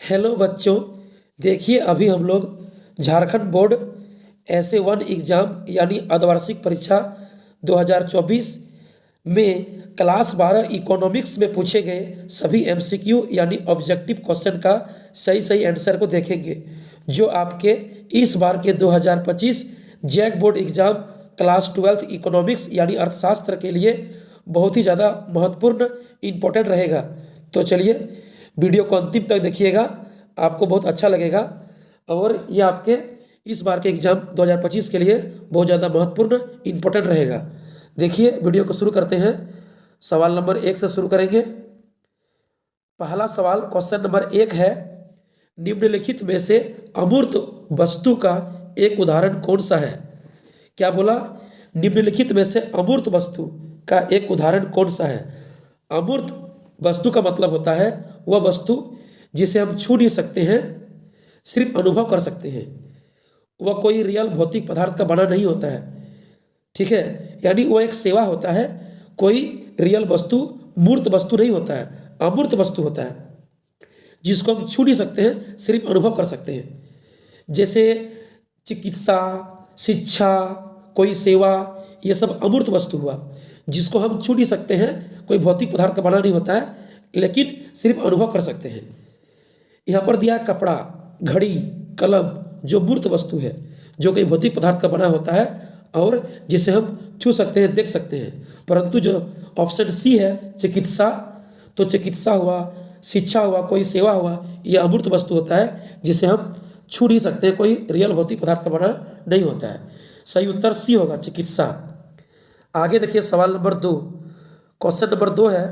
Hello बच्चों, देखिए अभी हम लोग झारखंड बोर्ड SA1 एग्ज़ाम यानी अर्धवार्षिक परीक्षा 2024 में क्लास 12 इकोनॉमिक्स में पूछे गए सभी MCQ यानी ऑब्जेक्टिव क्वेश्चन का सही आंसर को देखेंगे, जो आपके इस बार के 2025 JAC board exam class 12 economics यानी अर्थशास्त्र के लिए बहुत ही ज़्यादा महत्वपूर्ण इम्पोर्टेंट रहेगा। तो चलिए वीडियो को अंतिम तक देखिएगा, आपको बहुत अच्छा लगेगा और ये आपके इस बार के एग्ज़ाम 2025 के लिए बहुत ज़्यादा महत्वपूर्ण इम्पोर्टेंट रहेगा। देखिए वीडियो को शुरू करते हैं। सवाल नंबर 1 से शुरू करेंगे। पहला सवाल क्वेश्चन नंबर 1 है, निम्नलिखित में से अमूर्त वस्तु का एक उदाहरण कौन सा है? क्या बोला? निम्नलिखित में से अमूर्त वस्तु का एक उदाहरण कौन सा है? अमूर्त वस्तु का मतलब होता है वह वस्तु जिसे हम छू नहीं सकते हैं, सिर्फ अनुभव कर सकते हैं। वह कोई रियल भौतिक पदार्थ का बना नहीं होता है, ठीक है। यानी वह एक सेवा होता है, कोई रियल वस्तु मूर्त वस्तु नहीं होता है, अमूर्त वस्तु होता है जिसको हम छू नहीं सकते हैं, सिर्फ अनुभव कर सकते हैं। जैसे चिकित्सा, शिक्षा, कोई सेवा, ये सब अमूर्त वस्तु हुआ जिसको हम छू नहीं सकते हैं, कोई भौतिक पदार्थ का बना नहीं होता है, लेकिन सिर्फ अनुभव कर सकते हैं। यहाँ पर दिया कपड़ा, घड़ी, कलम, जो मूर्त वस्तु है, जो कोई भौतिक पदार्थ का बना होता है और जिसे हम छू सकते हैं, देख सकते हैं। परंतु जो ऑप्शन सी है चिकित्सा, तो चिकित्सा हुआ, शिक्षा हुआ, कोई सेवा हुआ, यह अमूर्त वस्तु होता है जिसे हम छू नहीं सकते, कोई रियल भौतिक पदार्थ का बना नहीं होता है। सही उत्तर सी होगा, चिकित्सा। आगे देखिए सवाल नंबर 2। क्वेश्चन नंबर 2 है,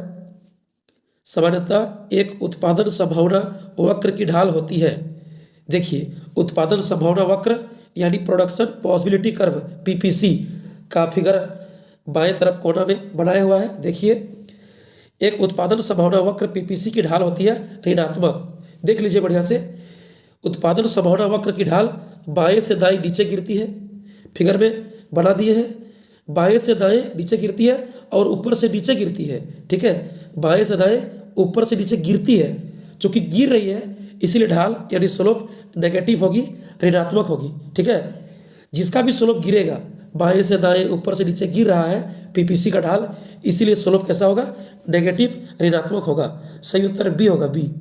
सामान्यतः एक उत्पादन संभावना वक्र की ढाल होती है। देखिए उत्पादन संभावना वक्र यानी प्रोडक्शन पॉसिबिलिटी कर्व PPC का फिगर बाएं तरफ कोना में बनाया हुआ है। देखिए एक उत्पादन संभावना वक्र PPC की ढाल होती है ऋणात्मक। देख लीजिए बढ़िया से, उत्पादन संभावना वक्र की ढाल बाएं से दाएं नीचे गिरती है, फिगर में बना दिए हैं। बाएं से दाएं नीचे गिरती है और ऊपर से नीचे गिरती है, ठीक है। बाएं से दाएं ऊपर से नीचे गिरती है, चूंकि गिर रही है इसीलिए ढाल यानी स्लोप नेगेटिव होगी, ऋणात्मक होगी, ठीक है। जिसका भी स्लोप गिरेगा, बाएं से दाएं ऊपर से नीचे गिर रहा है PPC का ढाल, इसीलिए स्लोप कैसा होगा? नेगेटिव, ऋणात्मक होगा। सही उत्तर बी होगा, बी।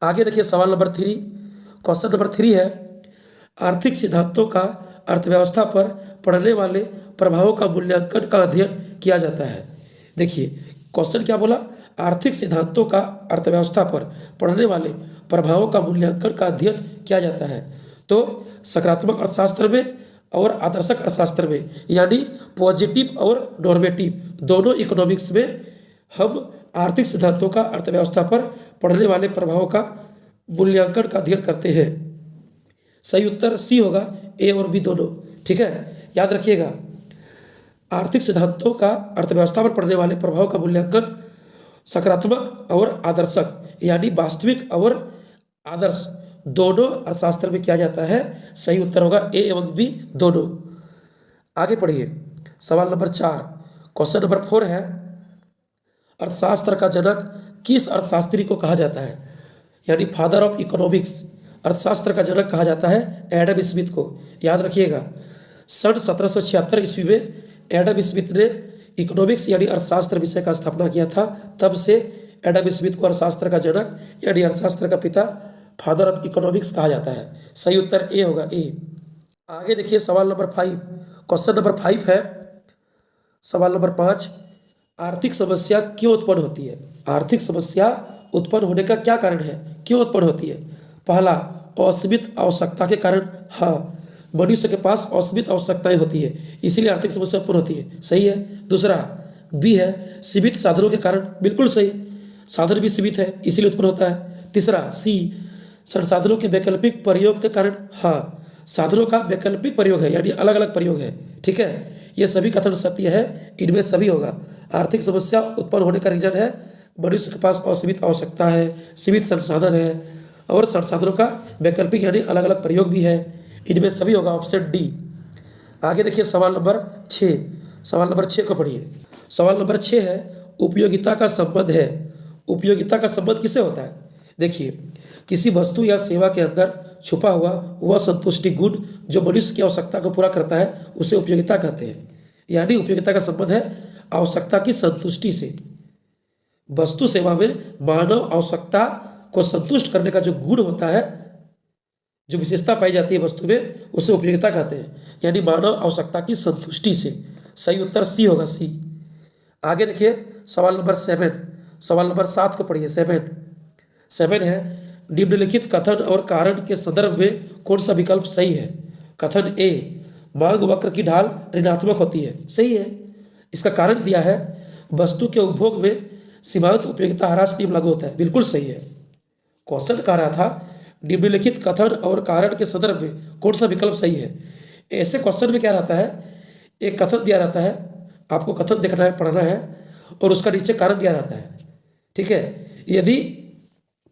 आगे देखिए सवाल नंबर 3। क्वेश्चन नंबर 3 है, आर्थिक सिद्धांतों का अर्थव्यवस्था पर पड़ने वाले प्रभावों का मूल्यांकन का अध्ययन किया जाता है। देखिए क्वेश्चन क्या बोला? आर्थिक सिद्धांतों का अर्थव्यवस्था पर पड़ने वाले प्रभावों का मूल्यांकन का अध्ययन किया जाता है। तो सकारात्मक अर्थशास्त्र में और आदर्शक अर्थशास्त्र में, यानी पॉजिटिव और नॉर्मेटिव दोनों इकोनॉमिक्स में हम आर्थिक सिद्धांतों का अर्थव्यवस्था पर पड़ने वाले प्रभावों का मूल्यांकन का अध्ययन करते हैं। सही उत्तर सी होगा, ए और बी दोनों, ठीक है। याद रखिएगा, आर्थिक सिद्धांतों का अर्थव्यवस्था पर पड़ने वाले प्रभाव का मूल्यांकन सकारात्मक और आदर्शक यानी वास्तविक और आदर्श दोनों अर्थशास्त्र में किया जाता है। सही उत्तर होगा ए एवं बी दोनों। आगे पढ़िए सवाल नंबर 4। क्वेश्चन नंबर 4 है, अर्थशास्त्र का जनक किस अर्थशास्त्री को कहा जाता है? यानी फादर ऑफ इकोनॉमिक्स, अर्थशास्त्र का जनक कहा जाता है एडम स्मिथ को। याद रखिएगा, सन 1776 ईस्वी में एडम स्मिथ ने इकोनॉमिक्स यानी अर्थशास्त्र विषय का स्थापना किया था। तब से एडम स्मिथ को अर्थशास्त्र का जनक यानी अर्थशास्त्र का पिता, फादर ऑफ इकोनॉमिक्स कहा जाता है। सही उत्तर ए होगा, ए। आगे देखिए सवाल नंबर 5। क्वेश्चन नंबर 5 है, सवाल नंबर 5, आर्थिक समस्या क्यों उत्पन्न होती है? आर्थिक समस्या उत्पन्न होने का क्या कारण है, क्यों उत्पन्न होती है? पहला, असीमित आवश्यकता के कारण। हाँ, मनुष्य के पास असीमित आवश्यकताएं होती है, इसीलिए आर्थिक समस्या उत्पन्न होती है। सही है। दूसरा बी है, सीमित साधनों के कारण। बिल्कुल सही, साधन भी सीमित है इसीलिए उत्पन्न होता है। तीसरा सी, संसाधनों के वैकल्पिक प्रयोग के कारण। हाँ, साधनों का वैकल्पिक प्रयोग है यानी अलग अलग प्रयोग है, ठीक है। ये सभी कथन सत्य है, इनमें सभी होगा। आर्थिक समस्या उत्पन्न होने का रीजन है मनुष्य के पास असीमित आवश्यकता है, सीमित संसाधन है और संसाधनों का वैकल्पिक यानी अलग अलग प्रयोग भी है, इनमें सभी होगा, ऑप्शन डी। आगे देखिए सवाल नंबर 6। सवाल नंबर 6 को पढ़िए। सवाल नंबर 6 है, उपयोगिता का संबंध है। उपयोगिता का संबंध किससे होता है? देखिए किसी वस्तु या सेवा के अंदर छुपा हुआ वह संतुष्टि गुण जो मनुष्य की आवश्यकता को पूरा करता है उसे उपयोगिता कहते हैं। यानी उपयोगिता का संबंध है आवश्यकता की संतुष्टि से। वस्तु सेवा में मानव आवश्यकता को संतुष्ट करने का जो गुण होता है, जो विशेषता पाई जाती है वस्तु में, उसे उपयोगिता कहते हैं, यानी मानव आवश्यकता की संतुष्टि से। सही उत्तर सी होगा, सी। आगे देखिए सवाल नंबर 7, सवाल नंबर 7 को पढ़िए। 7 है निम्नलिखित कथन और कारण के संदर्भ में कौन सा विकल्प सही है। कथन ए, मांग वक्र की ढाल ऋणात्मक होती है, सही है। इसका कारण दिया है वस्तु के उपभोग में सीमांत उपयोगिता ह्रास नियम लागू होता है, बिल्कुल सही है। क्वेश्चन कह रहा था निम्नलिखित कथन और कारण के संदर्भ में कौन सा विकल्प सही है। ऐसे क्वेश्चन में क्या रहता है, एक कथन दिया रहता है, आपको कथन देखना है, पढ़ना है, और उसका नीचे कारण दिया रहता है, ठीक है। यदि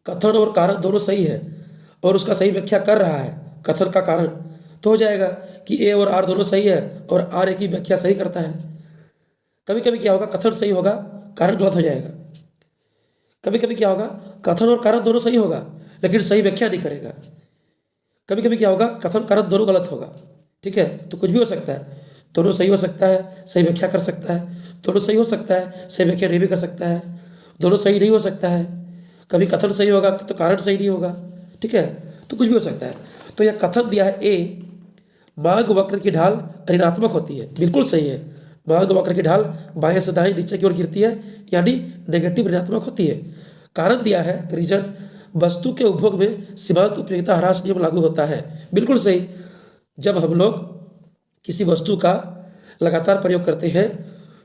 कथन और कारण दोनों सही है और उसका सही व्याख्या कर रहा है कथन का कारण, तो हो जाएगा कि ए और आर दोनों सही है और आर ए की व्याख्या सही करता है। कभी कभी क्या होगा, कथन सही होगा, कारण गलत हो जाएगा। कभी कभी क्या होगा, कथन और कारण दोनों सही होगा लेकिन सही व्याख्या नहीं करेगा। कभी कभी क्या होगा, कथन कारण दोनों गलत होगा, ठीक है। तो कुछ भी हो सकता है, दोनों सही हो सकता है, सही व्याख्या कर सकता है, दोनों सही हो सकता है, सही व्याख्या नहीं भी कर सकता है, दोनों सही नहीं हो सकता है। कभी कथन सही होगा तो कारण सही नहीं होगा, ठीक है। तो कुछ भी हो सकता है। तो यह कथन दिया है ए, मांग वक्र की ढाल ऋणात्मक होती है, बिल्कुल सही है। मांग वक्र की ढाल बाएं से दाएं नीचे की ओर गिरती है, यानी नेगेटिव ऋणात्मक होती है। कारण दिया है रीजन, वस्तु के उपभोग में सीमांत उपयोगिता ह्रास नियम लागू होता है, बिल्कुल सही। जब हम लोग किसी वस्तु का लगातार प्रयोग करते हैं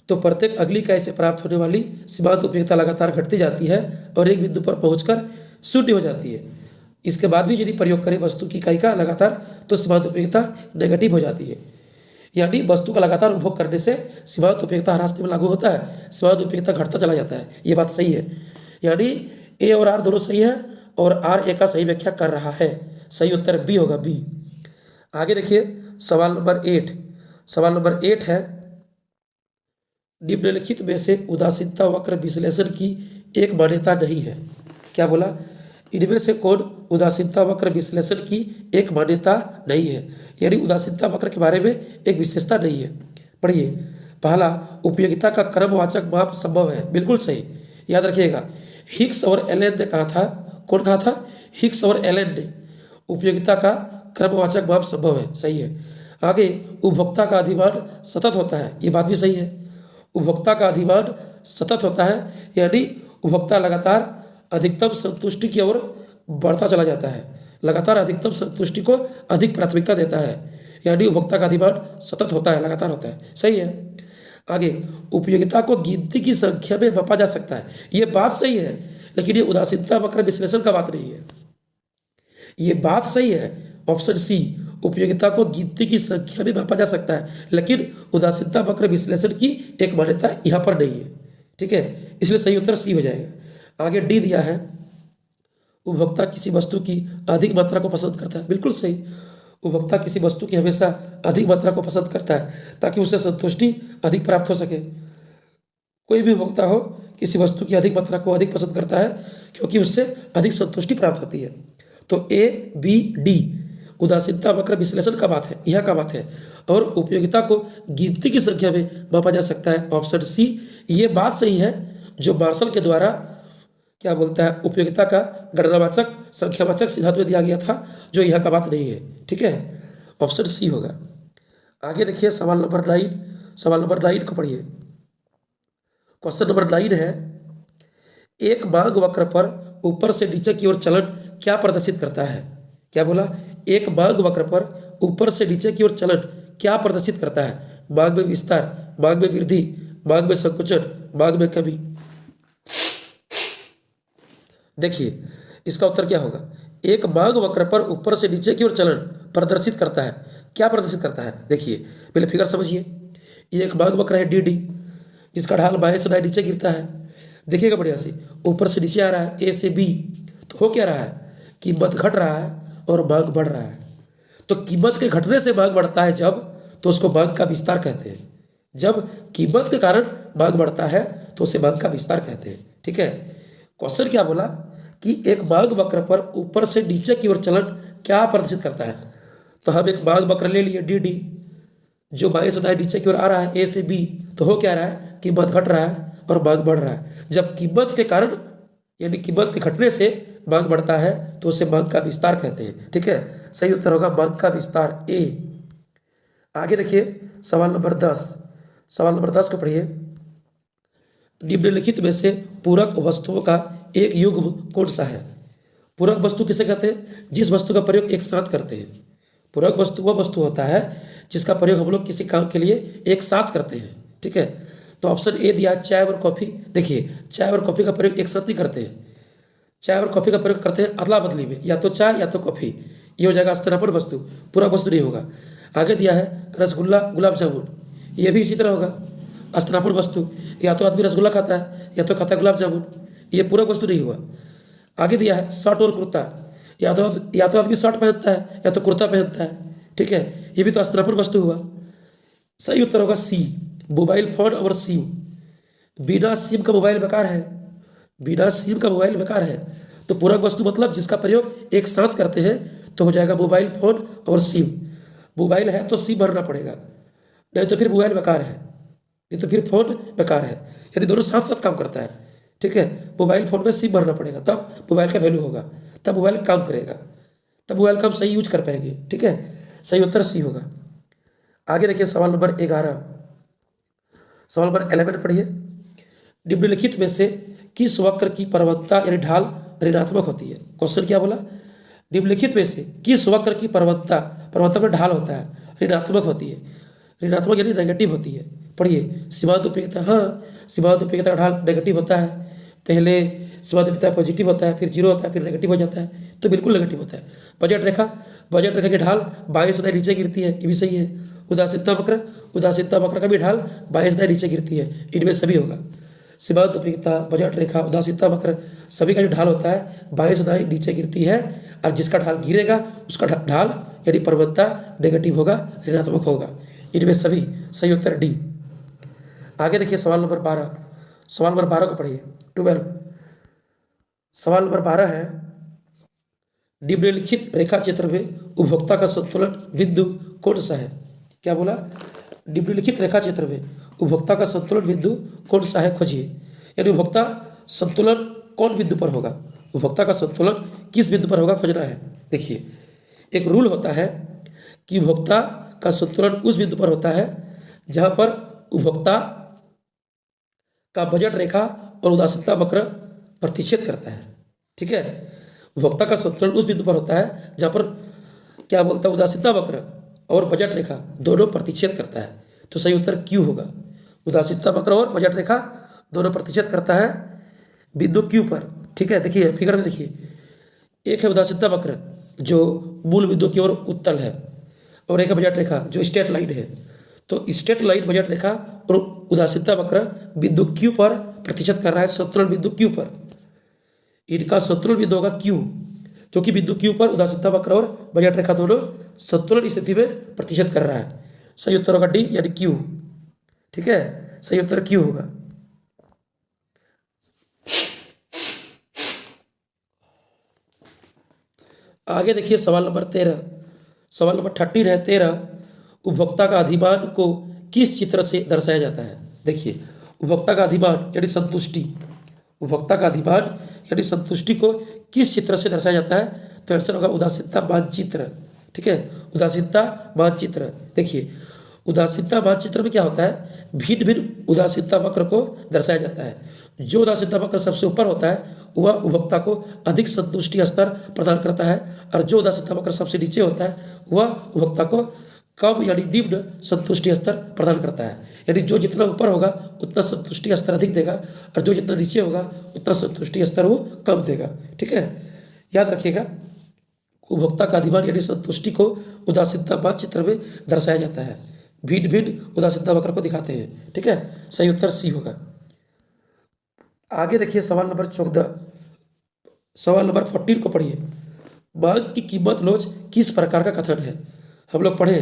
तो प्रत्येक अगली इकाई से प्राप्त होने वाली सीमांत उपयोगिता लगातार घटती जाती है और एक बिंदु पर पहुंचकर शून्य हो जाती है। इसके बाद भी यदि प्रयोग करें वस्तु की इकाई का लगातार तो सीमांत उपयोगिता नेगेटिव हो जाती है। यानी वस्तु का लगातार उपभोग करने से सीमांत उपयोगिता ह्रास नियम लागू होता है, सीमांत उपयोगिता घटता चला जाता है। ये बात सही है, यानी ए और आर दोनों सही है और आर ए का सही व्याख्या कर रहा है। सही उत्तर बी होगा, बी। आगे देखिए सवाल नंबर 8, सवाल नंबर 8 है निम्नलिखित में से उदासीनता वक्र विश्लेषण की एक मान्यता नहीं है। क्या बोला, इनमें से कौन उदासीनता वक्र विश्लेषण की एक मान्यता नहीं है, यानी उदासीनता वक्र के बारे में एक विशेषता नहीं है। पढ़िए, पहला, उपयोगिता का क्रमवाचक माप संभव है, बिल्कुल सही, याद रखिएगा। हिग्स और एलन ने कहा था, कौन कहा था, हिग्स और एलन ने, उपयोगिता का क्रमवाचक माप संभव है, सही है। आगे, उपभोक्ता का अधिमान सतत होता है, ये बात भी सही है। उपभोक्ता का अधिमान सतत होता है, यानी उपभोक्ता लगातार अधिकतम संतुष्टि की ओर बढ़ता चला जाता है, लगातार अधिकतम संतुष्टि को अधिक प्राथमिकता देता है, यानी उपभोक्ता का अधिमान सतत होता है, लगातार होता है, सही है। आगे, उपयोगिता को गिनती की संख्या में मापा जा सकता है, ये बात सही है, लेकिन ये उदासीनता वक्र विश्लेषण का बात नहीं है। ये बात सही है, ऑप्शन सी, उपयोगिता को गिनती की संख्या में मापा जा सकता है, लेकिन उदासीनता वक्र विश्लेषण की एक मान्यता यहाँ पर नहीं है, ठीक है। इसलिए सही उत्तर सी हो जाएगा। आगे डी दिया है, उपभोक्ता किसी वस्तु की अधिक मात्रा को पसंद करता है, बिल्कुल सही। उपभोक्ता किसी वस्तु की हमेशा अधिक मात्रा को पसंद करता है ताकि उसे संतुष्टि अधिक प्राप्त हो सके। कोई भी उपभोक्ता हो किसी वस्तु की अधिक मात्रा को अधिक पसंद करता है क्योंकि उससे अधिक संतुष्टि प्राप्त होती है। तो ए, बी, डी उदासीनता वक्र विश्लेषण का बात है, यह का बात है। और उपयोगिता को गिनती की संख्या में मापा जा सकता है, ऑप्शन सी, ये बात सही है जो मार्शल के द्वारा क्या बोलता है, उपयोगिता का गणनावाचक संख्यावाचक सिद्धांत में दिया गया था, जो यह का बात नहीं है, ठीक है। ऑप्शन सी होगा। आगे देखिए सवाल नंबर 9, सवाल नंबर 9 को पढ़िए। क्वेश्चन नंबर 9 है, एक मांग वक्र पर ऊपर से नीचे की ओर चलन क्या प्रदर्शित करता है। क्या बोला, एक मांग वक्र पर ऊपर से नीचे की ओर चलन क्या प्रदर्शित करता है। मांग में विस्तार, मांग में वृद्धि, मांग में संकुचन, मांग में कमी। देखिए इसका उत्तर क्या होगा, एक मांग वक्र पर ऊपर से नीचे की ओर चलन प्रदर्शित करता है, क्या प्रदर्शित करता है। देखिए पहले फिगर समझिए, ये एक मांग वक्र है डी डी, जिसका ढाल बाएं से दाएं नीचे गिरता है। देखिएगा बढ़िया से, ऊपर से नीचे आ रहा है ए से बी, तो हो क्या रहा है, कीमत घट रहा है और मांग बढ़ रहा है। तो कीमत के घटने से मांग बढ़ता है जब, तो उसको मांग का विस्तार कहते हैं। जब कीमत के कारण मांग बढ़ता है तो उसे मांग का विस्तार कहते हैं, ठीक है। क्वेश्चन क्या बोला, कि एक मांग वक्र पर ऊपर से नीचे की ओर चलन क्या प्रदर्शित करता है। तो हम एक मांग वक्र ले लिए डी डी, जो बाएं से दाएं नीचे की ओर आ रहा है ए से बी, तो हो क्या रहा है, कीमत घट रहा है और मांग बढ़ रहा है। जब कीमत के कारण यानी कीमत के घटने से मांग बढ़ता है तो उसे मांग का विस्तार कहते हैं। ठीक है, सही उत्तर होगा मांग का विस्तार ए। आगे देखिए सवाल नंबर 10। सवाल नंबर 10 को पढ़िए। निम्नलिखित में से पूरक वस्तुओं का एक युग्म कौन सा है। पूरक वस्तु किसे कहते हैं, जिस वस्तु का प्रयोग एक साथ करते हैं। पूरक वस्तु वह वस्तु होता है जिसका प्रयोग हम लोग किसी काम के लिए एक साथ करते हैं। ठीक है, तो ऑप्शन ए दिया चाय और कॉफ़ी। देखिए चाय और कॉफ़ी का प्रयोग एक साथ नहीं करते हैं, चाय और कॉफ़ी का प्रयोग करते हैं अदला बदली में, या तो चाय या तो कॉफ़ी। ये हो जाएगा स्थानापन्न वस्तु, पूरक वस्तु नहीं होगा। आगे दिया है रसगुल्ला गुलाब जामुन, ये भी इसी तरह होगा स्थानापन्न वस्तु, या तो आदमी रसगुल्ला खाता है या तो खाता है गुलाब जामुन, ये पूरक वस्तु नहीं हुआ। आगे दिया है शर्ट और कुर्ता, या तो आदमी शर्ट पहनता है या तो कुर्ता पहनता है। ठीक है, ये भी तो स्थानापन्न वस्तु हुआ। सही उत्तर होगा सी, मोबाइल फोन और सिम। बिना सिम का मोबाइल बेकार है, बिना सिम का मोबाइल बेकार है। तो पूरक वस्तु मतलब जिसका प्रयोग एक साथ करते हैं, तो हो जाएगा मोबाइल फोन और सिम। मोबाइल है तो सिम भरना पड़ेगा, नहीं तो फिर मोबाइल बेकार है, नहीं तो फिर फोन बेकार है। यानी दोनों साथ साथ काम करता है। ठीक है, मोबाइल फोन में सिम भरना पड़ेगा, तब मोबाइल का वैल्यू होगा, तब मोबाइल काम करेगा, तब मोबाइल का हम सही यूज कर पाएंगे। ठीक है, सही उत्तर सी होगा। आगे देखिए सवाल नंबर 11। सवाल नंबर 11 पढ़िए। निम्नलिखित में से किस वक्र की परवत्ता यानी ढाल ऋणात्मक होती है। क्वेश्चन क्या बोला, निम्नलिखित में से किस वक्र की परवत्ता में ढाल होता है ऋणात्मक होती है। ऋणात्मक यानी नेगेटिव होती है। पढ़िए सीमांत उपयोगिता, हाँ सीमांत उपयोगिता का ढाल नेगेटिव होता है। पहले सीमांत उपयोगिता पॉजिटिव होता है, फिर जीरो होता है, फिर नेगेटिव हो जाता है, तो बिल्कुल नेगेटिव होता है। बजट रेखा की ढाल बाएं से दाएं नीचे गिरती है, ये भी सही है। उदासीनता वक्र का भी ढाल बाएं से दाएं नीचे गिरती है, इनमें सभी होगा। सीमांत उपयोगिता, बजट रेखा, उदासीनता वक्र सभी का जो ढाल होता है बाएं से दाएं नीचे गिरती है, और जिसका ढाल गिरेगा उसका ढाल यानी परवत्ता नेगेटिव होगा, ऋणात्मक होगा। इनमें सभी सही उत्तर डी। आगे देखिए सवाल नंबर 12। सवाल नंबर 12 को पढ़िए 12। सवाल नंबर 12 है, निम्नलिखित रेखा चित्र में उपभोक्ता का संतुलन बिंदु कौन सा है। क्या बोला, निम्नलिखित रेखा चित्र में उपभोक्ता का संतुलन बिंदु कौन सा है खोजिए। यानी उपभोक्ता संतुलन कौन बिंदु पर होगा, उपभोक्ता का संतुलन किस बिंदु पर होगा खोजना है। देखिए एक रूल होता है कि उपभोक्ता का संतुलन उस बिंदु पर होता है जहां पर उपभोक्ता का बजट रेखा और उदासीनता वक्र प्रतिच्छेद करता है। ठीक है, उपभोक्ता का संतुलन उस बिंदु पर होता है जहां पर क्या बोलता है, उदासीनता वक्र और बजट रेखा दोनों प्रतिच्छेद करता है। तो सही उत्तर क्यू होगा, उदासीनता वक्र और बजट रेखा दोनों प्रतिच्छेद करता है बिंदु क्यू पर। ठीक है, देखिए फिगर में देखिए, एक है उदासीनता वक्र जो मूल बिंदु की ओर उत्तल है, और एक है बजट रेखा जो स्ट्रेट लाइन है। तो स्ट्रेट लाइन, बजट रेखा और उदासीनता वक्र बिंदु क्यू पर प्रतिशत कर रहा है, संतुलन बिंदु क्यू पर। इनका संतुलन बिंदु होगा क्यू, क्योंकि बिंदु क्यू पर उदासीनता वक्र और बजट रेखा दोनों संतुलन स्थिति में प्रतिशत कर रहा है। सही उत्तर होगा डी यानी क्यू। ठीक है, सही उत्तर क्यू होगा। आगे देखिए सवाल नंबर 13। सवाल नंबर 13 है 13। उपभोक्ता का अधिमान को किस चित्र से दर्शाया जाता है। देखिए उपभोक्ता का अधिमान यानी संतुष्टि, उपभोक्ता का अधिमान यानी संतुष्टि को किस चित्र से दर्शाया जाता है, तो आंसर होगा उदासीनता मानचित्र। ठीक है, उदासीनता मानचित्र। देखिए उदासीनता मानचित्र में क्या होता है, भिन्न भिन्न उदासीनता वक्र को दर्शाया जाता है। जो उदासीनता वक्र सबसे ऊपर होता है वह उपभोक्ता को अधिक संतुष्टि स्तर प्रदान करता है, और जो उदासीनता वक्र सबसे नीचे होता है वह उपभोक्ता को कम यानी निम्न संतुष्टि स्तर प्रदान करता है। यानी जो जितना ऊपर होगा उतना संतुष्टि स्तर अधिक देगा, और जो जितना नीचे होगा उतना संतुष्टि स्तर वो कम देगा। ठीक है, याद रखिएगा उपभोक्ता का अधिमान यानी संतुष्टि को उदासीनता मानचित्र में दर्शाया जाता है, भिन्न भिन्न उदासीनता वक्र को दिखाते हैं। ठीक है, सही उत्तर सी होगा। आगे देखिए सवाल नंबर 14। सवाल नंबर 14 को पढ़िए। मांग की कीमत लोच किस प्रकार का कथन है। हम लोग पढ़े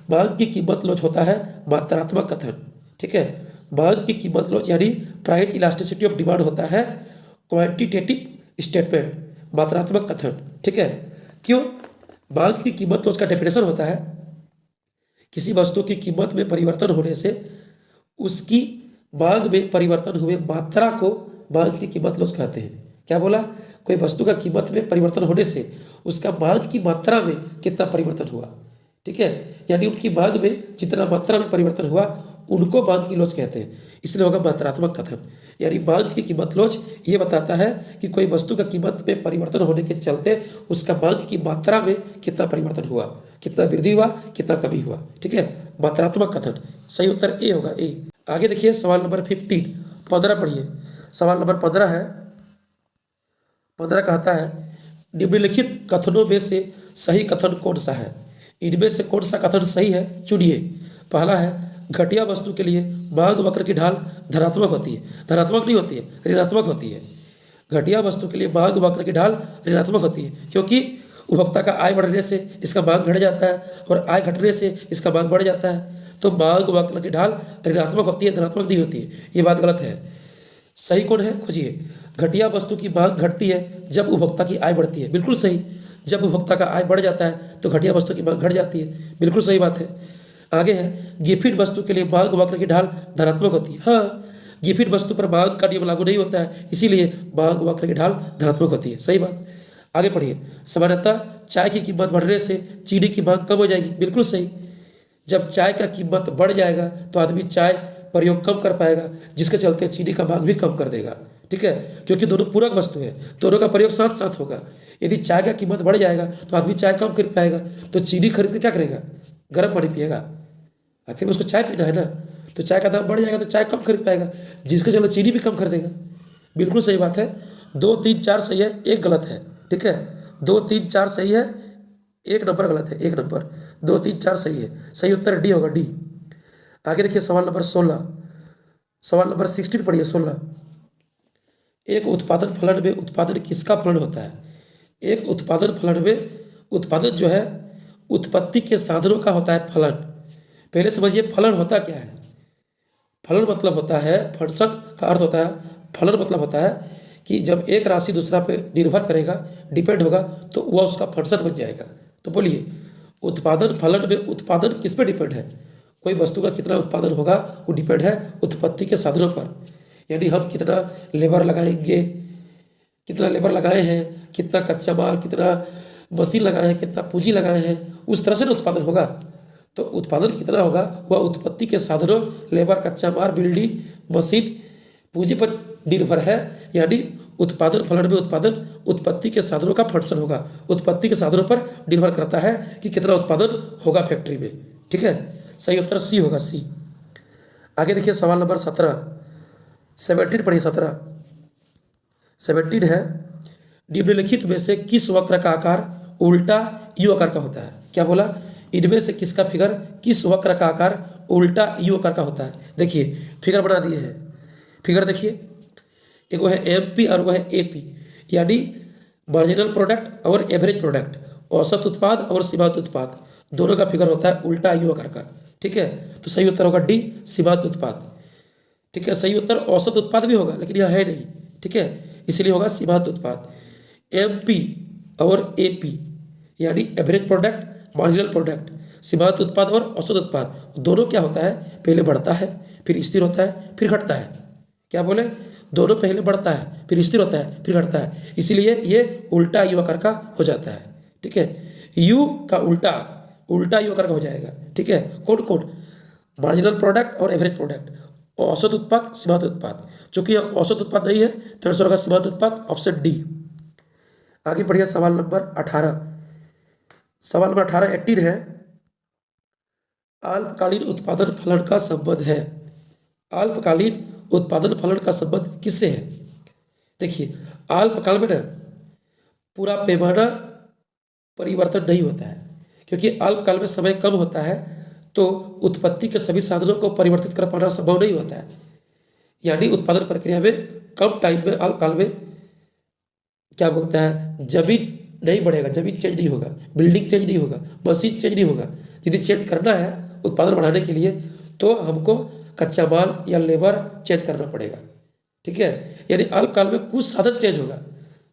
मांग की कीमत लोच होता है मात्रात्मक कथन। ठीक है, मांग की कीमत लोच यानी प्राइस इलास्टिसिटी ऑफ डिमांड होता है क्वांटिटेटिव स्टेटमेंट। मात्रात्मक कथन। ठीक है, क्यों? मांग की कीमत लोच का डेफिनेशन होता है किसी वस्तु की कीमत में परिवर्तन होने से उसकी मांग में परिवर्तन हुए मात्रा को मांग की कीमत लोच कहते हैं। क्या बोला? कोई वस्तु का कीमत में परिवर्तन होने से उसका मांग की मात्रा में कितना परिवर्तन हुआ। ठीक है, यानी उनकी मांग में जितना मात्रा में परिवर्तन हुआ उनको मांग की लोच कहते हैं। इसलिए होगा मात्रात्मक कथन। यानी मांग की कीमत लोच ये बताता है कि कोई वस्तु का कीमत में परिवर्तन होने के चलते उसका मांग की मात्रा में कितना परिवर्तन हुआ, कितना वृद्धि हुआ, कितना कमी हुआ। ठीक है, मात्रात्मक कथन। सही उत्तर ए होगा, ए। आगे देखिए सवाल नंबर 15, 15 पढ़िए। सवाल नंबर 15 है, 15 कहता है निम्नलिखित कथनों में से सही कथन कौन सा है? इनमें से कौन सा कथन सही है, चुनिए। पहला है घटिया वस्तु के लिए मांग वक्र की ढाल धनात्मक होती है। धनात्मक नहीं होती है, ऋणात्मक होती है। घटिया वस्तु के लिए मांग वक्र की ढाल ऋणात्मक होती है क्योंकि उपभोक्ता का आय बढ़ने से इसका मांग घट जाता है और आय घटने से इसका मांग बढ़ जाता है। तो मांग वक्र की ढाल ऋणात्मक होती है, धनात्मक नहीं होती है। ये बात गलत है। सही कौन है, खोजिए। घटिया वस्तु की मांग घटती है जब उपभोक्ता की आय बढ़ती है, बिल्कुल सही। जब उपभोक्ता का आय बढ़ जाता है तो घटिया वस्तु की मांग घट जाती है, बिल्कुल सही बात है। आगे है गिफिट वस्तु के लिए मांग वक्र की ढाल धनात्मक होती है। हाँ, गिफिट वस्तु पर मांग का नियम लागू नहीं होता है, इसीलिए मांग वक्र की ढाल धनात्मक होती है, सही बात। आगे पढ़िए। सामान्यतः चाय की कीमत बढ़ने से चीनी की मांग कम हो जाएगी, बिल्कुल सही। जब चाय का कीमत बढ़ जाएगा तो आदमी चाय प्रयोग कम कर पाएगा, जिसके चलते चीनी का मांग भी कम कर देगा। ठीक है, क्योंकि दोनों पूरक वस्तु है, दोनों का प्रयोग साथ साथ होगा। यदि चाय का कीमत बढ़ जाएगा तो आदमी चाय कम खरीद पाएगा, तो चीनी खरीद के क्या करेगा? गर्म पानी पिएगा। आखिर में उसको चाय पीना है ना, तो चाय का दाम बढ़ जाएगा तो चाय कम खरीद पाएगा, जिसके चलते चीनी भी कम खरीदेगा। बिल्कुल सही बात है। 2, 3, 4 सही है, एक गलत है। ठीक है, 2, 3, 4 सही है, एक नंबर गलत है, एक नंबर। 2, 3, 4 सही है, सही उत्तर डी होगा, डी। आगे देखिए सवाल नंबर 16, सवाल नंबर 16 पढ़िए। 16, एक उत्पादन फलन में उत्पादन किसका फलन होता है? एक उत्पादन फलन में उत्पादन जो है उत्पत्ति के साधनों का होता है फलन। पहले समझिए फलन होता क्या है। फलन मतलब होता है, फंक्शन का अर्थ होता है, फलन मतलब होता है कि जब एक राशि दूसरा पे निर्भर करेगा, डिपेंड होगा, तो वह उसका फंक्शन बन जाएगा। तो बोलिए उत्पादन फलन में उत्पादन किस पे डिपेंड है? कोई वस्तु का कितना उत्पादन होगा वो डिपेंड है उत्पत्ति के साधनों पर। यानी हम कितना लेबर लगाएंगे, कितना लेबर लगाए हैं, कितना कच्चा माल, कितना मशीन लगाए हैं, कितना पूंजी लगाए हैं, उस तरह से ना उत्पादन होगा। तो उत्पादन कितना होगा वह उत्पत्ति के साधनों, लेबर, कच्चा माल, बिल्डिंग, मशीन, पूंजी पर निर्भर है। यानी उत्पादन फलन में उत्पादन उत्पत्ति के साधनों का फंक्शन होगा, उत्पत्ति के साधनों पर निर्भर करता है कि कितना उत्पादन होगा फैक्ट्री में। ठीक है, सही उत्तर सी होगा, सी। आगे देखिए सवाल नंबर 17, 17 पढ़िए। 17 है निम्नलिखित में से किस वक्र का आकार उल्टा यू आकार का होता है? क्या बोला? इनमें से किसका फिगर किस वक्र का आकार उल्टा यू आकार का होता है? देखिए फिगर बना दिए हैं। फिगर देखिए, एक वो है एमपी और वो है एपी, यानी मार्जिनल प्रोडक्ट और एवरेज प्रोडक्ट, औसत उत्पाद और सीमांत उत्पाद, दोनों का फिगर होता है उल्टा यू आकार का। ठीक है, तो सही उत्तर होगा डी, सीमांत उत्पाद। ठीक है, सही उत्तर औसत उत्पाद भी होगा लेकिन यह है नहीं। ठीक है, इसलिए होगा सीमांत उत्पाद। एमपी और एपी यानी एवरेज प्रोडक्ट, मार्जिनल प्रोडक्ट, सीमांत उत्पाद और औसत उत्पाद, दोनों क्या होता है? पहले बढ़ता है, फिर स्थिर होता है, फिर घटता है। क्या बोले? दोनों पहले बढ़ता है, फिर स्थिर होता है, फिर घटता है, इसीलिए ये उल्टा यू आकार का हो जाता है। ठीक है, यू का उल्टा यू आकार का हो जाएगा। ठीक है, कौन कौन? मार्जिनल प्रोडक्ट और एवरेज प्रोडक्ट, औसत उत्पाद, सीमांत उत्पाद। चूंकि औसत उत्पाद नहीं है तो आंसर होगा सीमांत उत्पाद, ऑप्शन डी। आगे बढ़िए सवाल नंबर 18, सवाल नंबर 18 18 है अल्पकालीन उत्पादन फलन का संबंध है। अल्पकालीन उत्पादन फलन का संबंध किससे है? देखिए अल्पकाल में ना पूरा पैमाना परिवर्तन नहीं होता है, क्योंकि अल्पकाल में समय कम होता है तो उत्पत्ति के सभी साधनों को परिवर्तित कर पाना संभव नहीं होता है। यानी उत्पादन प्रक्रिया में कम टाइम में, अल्पकाल में क्या बोलता है, जमीन नहीं बढ़ेगा, जमीन चेंज नहीं होगा, बिल्डिंग चेंज नहीं होगा, मशीन चेंज नहीं होगा। यदि चेंज करना है उत्पादन बढ़ाने के लिए तो हमको कच्चा माल या लेबर चेंज करना पड़ेगा। ठीक है, यानी अल्पकाल में कुछ साधन चेंज होगा,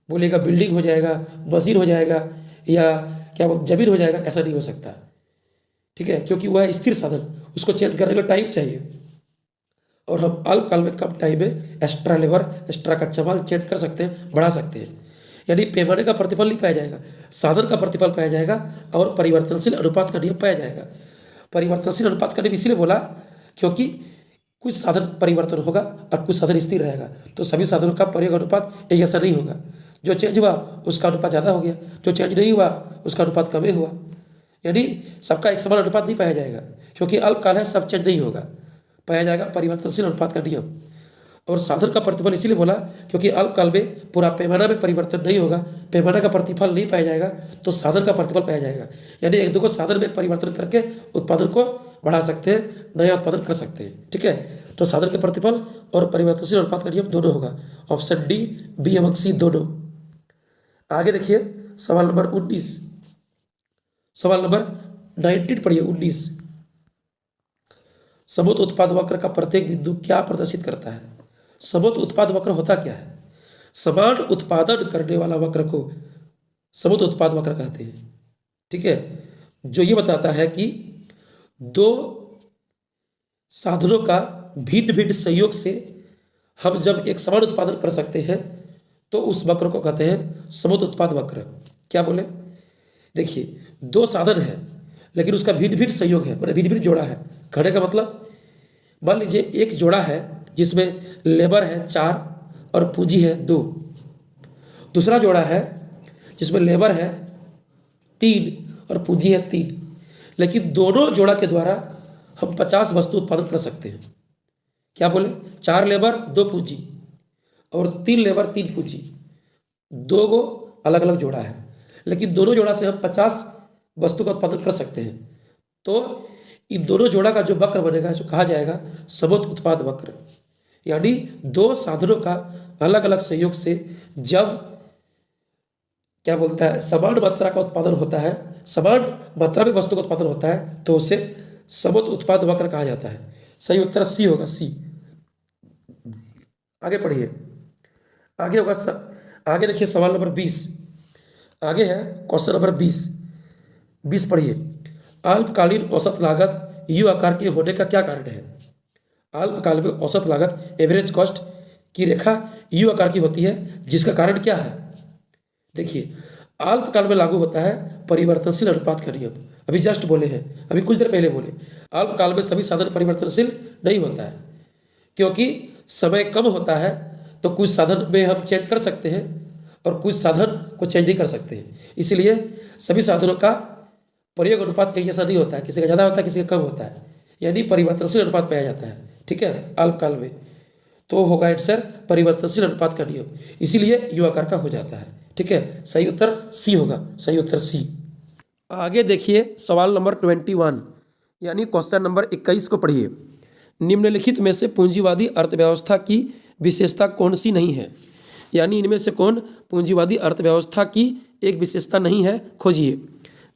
बोलेगा बिल्डिंग हो जाएगा, मशीन हो जाएगा, या क्या बोलते जमीन हो जाएगा, ऐसा नहीं हो सकता। ठीक है, क्योंकि वह स्थिर साधन, उसको चेंज करने का टाइम चाहिए, और हम अल्पकाल में कम टाइम में एक्स्ट्रा लेबर, एक्स्ट्रा कच्चा माल चेंज कर सकते हैं, बढ़ा सकते हैं। यानी पैमाने का प्रतिफल नहीं पाया जाएगा, साधन का प्रतिफल पाया जाएगा, और परिवर्तनशील अनुपात का नियम पाया जाएगा। परिवर्तनशील अनुपात का नियम इसलिए बोला क्योंकि कुछ साधन परिवर्तन होगा और कुछ साधन स्थिर रहेगा, तो सभी साधनों का प्रयोग अनुपात एक जैसा नहीं होगा। जो चेंज हुआ उसका अनुपात ज़्यादा हो गया, जो चेंज नहीं हुआ उसका अनुपात कम ही हुआ। यानी सबका एक समान अनुपात नहीं पाया जाएगा, क्योंकि अल्पकाल है, सब चेंज नहीं होगा, पाया जाएगा परिवर्तनशील अनुपात का नियम। और साधन का प्रतिफल इसीलिए बोला क्योंकि अल्पकाल में पूरा पैमाना में परिवर्तन नहीं होगा, पैमाना का प्रतिफल नहीं पाया जाएगा, तो साधन का प्रतिफल पाया जाएगा। यानी एक दो को साधन में परिवर्तन करके उत्पादन को बढ़ा सकते हैं, नया उत्पादन कर सकते हैं। ठीक है, तो साधन के प्रतिफल और परिवर्तनशील अनुपात का नियम दोनों होगा। ऑप्शन डी, बी एवं सी दोनों। आगे देखिए सवाल नंबर 19, सवाल नंबर 19 पढ़िए 19। समोत उत्पाद वक्र का प्रत्येक बिंदु क्या प्रदर्शित करता है? समोत उत्पाद वक्र होता क्या है? समान उत्पादन करने वाला वक्र को समोत उत्पाद वक्र कहते हैं। ठीक है, जो ये बताता है कि दो साधनों का भिन्न भिन्न संयोग से हम जब एक समान उत्पादन कर सकते हैं तो उस वक्र को कहते हैं समोत उत्पाद वक्र। क्या बोले? देखिए, दो साधन है लेकिन उसका भिन्न भिन्न संयोग है, मतलब भिन्न भिन्न जोड़ा है। कहने का मतलब, मान लीजिए एक जोड़ा है जिसमें लेबर है 4 और पूंजी है 2। दूसरा जोड़ा है जिसमें लेबर है 3 और पूंजी है 3, लेकिन दोनों जोड़ा के द्वारा हम 50 वस्तु उत्पादन कर सकते हैं। क्या बोले? 4 लेबर 2 पूंजी और 3 लेबर 3 पूंजी, 2 गो अलग अलग जोड़ा है, लेकिन दोनों जोड़ा से हम 50 वस्तु का उत्पादन कर सकते हैं। तो इन दोनों जोड़ा का जो वक्र बनेगा इसको कहा जाएगा समोत उत्पाद वक्र। यानी दो साधनों का अलग अलग संयोग से जब क्या बोलता है समान मात्रा का उत्पादन होता है, समान मात्रा में वस्तु का उत्पादन होता है, तो उसे समोत उत्पाद वक्र कहा जाता है। सही उत्तर सी होगा, सी। आगे पढ़िए, आगे होगा आगे देखिए सवाल नंबर 20। आगे है क्वेश्चन नंबर 20 पढ़िए। अल्पकालीन औसत लागत यू आकार के होने का क्या कारण है? अल्पकाल में औसत लागत एवरेज कॉस्ट की रेखा यू आकार की होती है, जिसका कारण क्या है? देखिए, अल्पकाल में लागू होता है परिवर्तनशील अनुपात का नियम। अभी जस्ट बोले हैं, अभी कुछ देर पहले बोले। अल्पकाल में सभी साधन परिवर्तनशील नहीं होता है, क्योंकि समय कम होता है, तो कुछ साधन में हम चेंज कर सकते हैं और कुछ साधन को चेंज नहीं कर सकते हैं। इसलिए सभी साधनों का प्रयोग अनुपात एक जैसा नहीं होता है, किसी का ज़्यादा होता है, किसी का कम होता है, यानी परिवर्तनशील अनुपात पाया जाता है। ठीक है, अल्पकाल में तो होगा आंसर परिवर्तनशील अनुपात का नियम, इसीलिए यू आकार का हो जाता है। ठीक है, सही उत्तर सी होगा, सही उत्तर सी। आगे देखिए सवाल नंबर 21 यानी क्वेश्चन नंबर 21 को पढ़िए। निम्नलिखित में से पूंजीवादी अर्थव्यवस्था की विशेषता कौन सी नहीं है? यानी इनमें से कौन पूंजीवादी अर्थव्यवस्था की एक विशेषता नहीं है, खोजिए।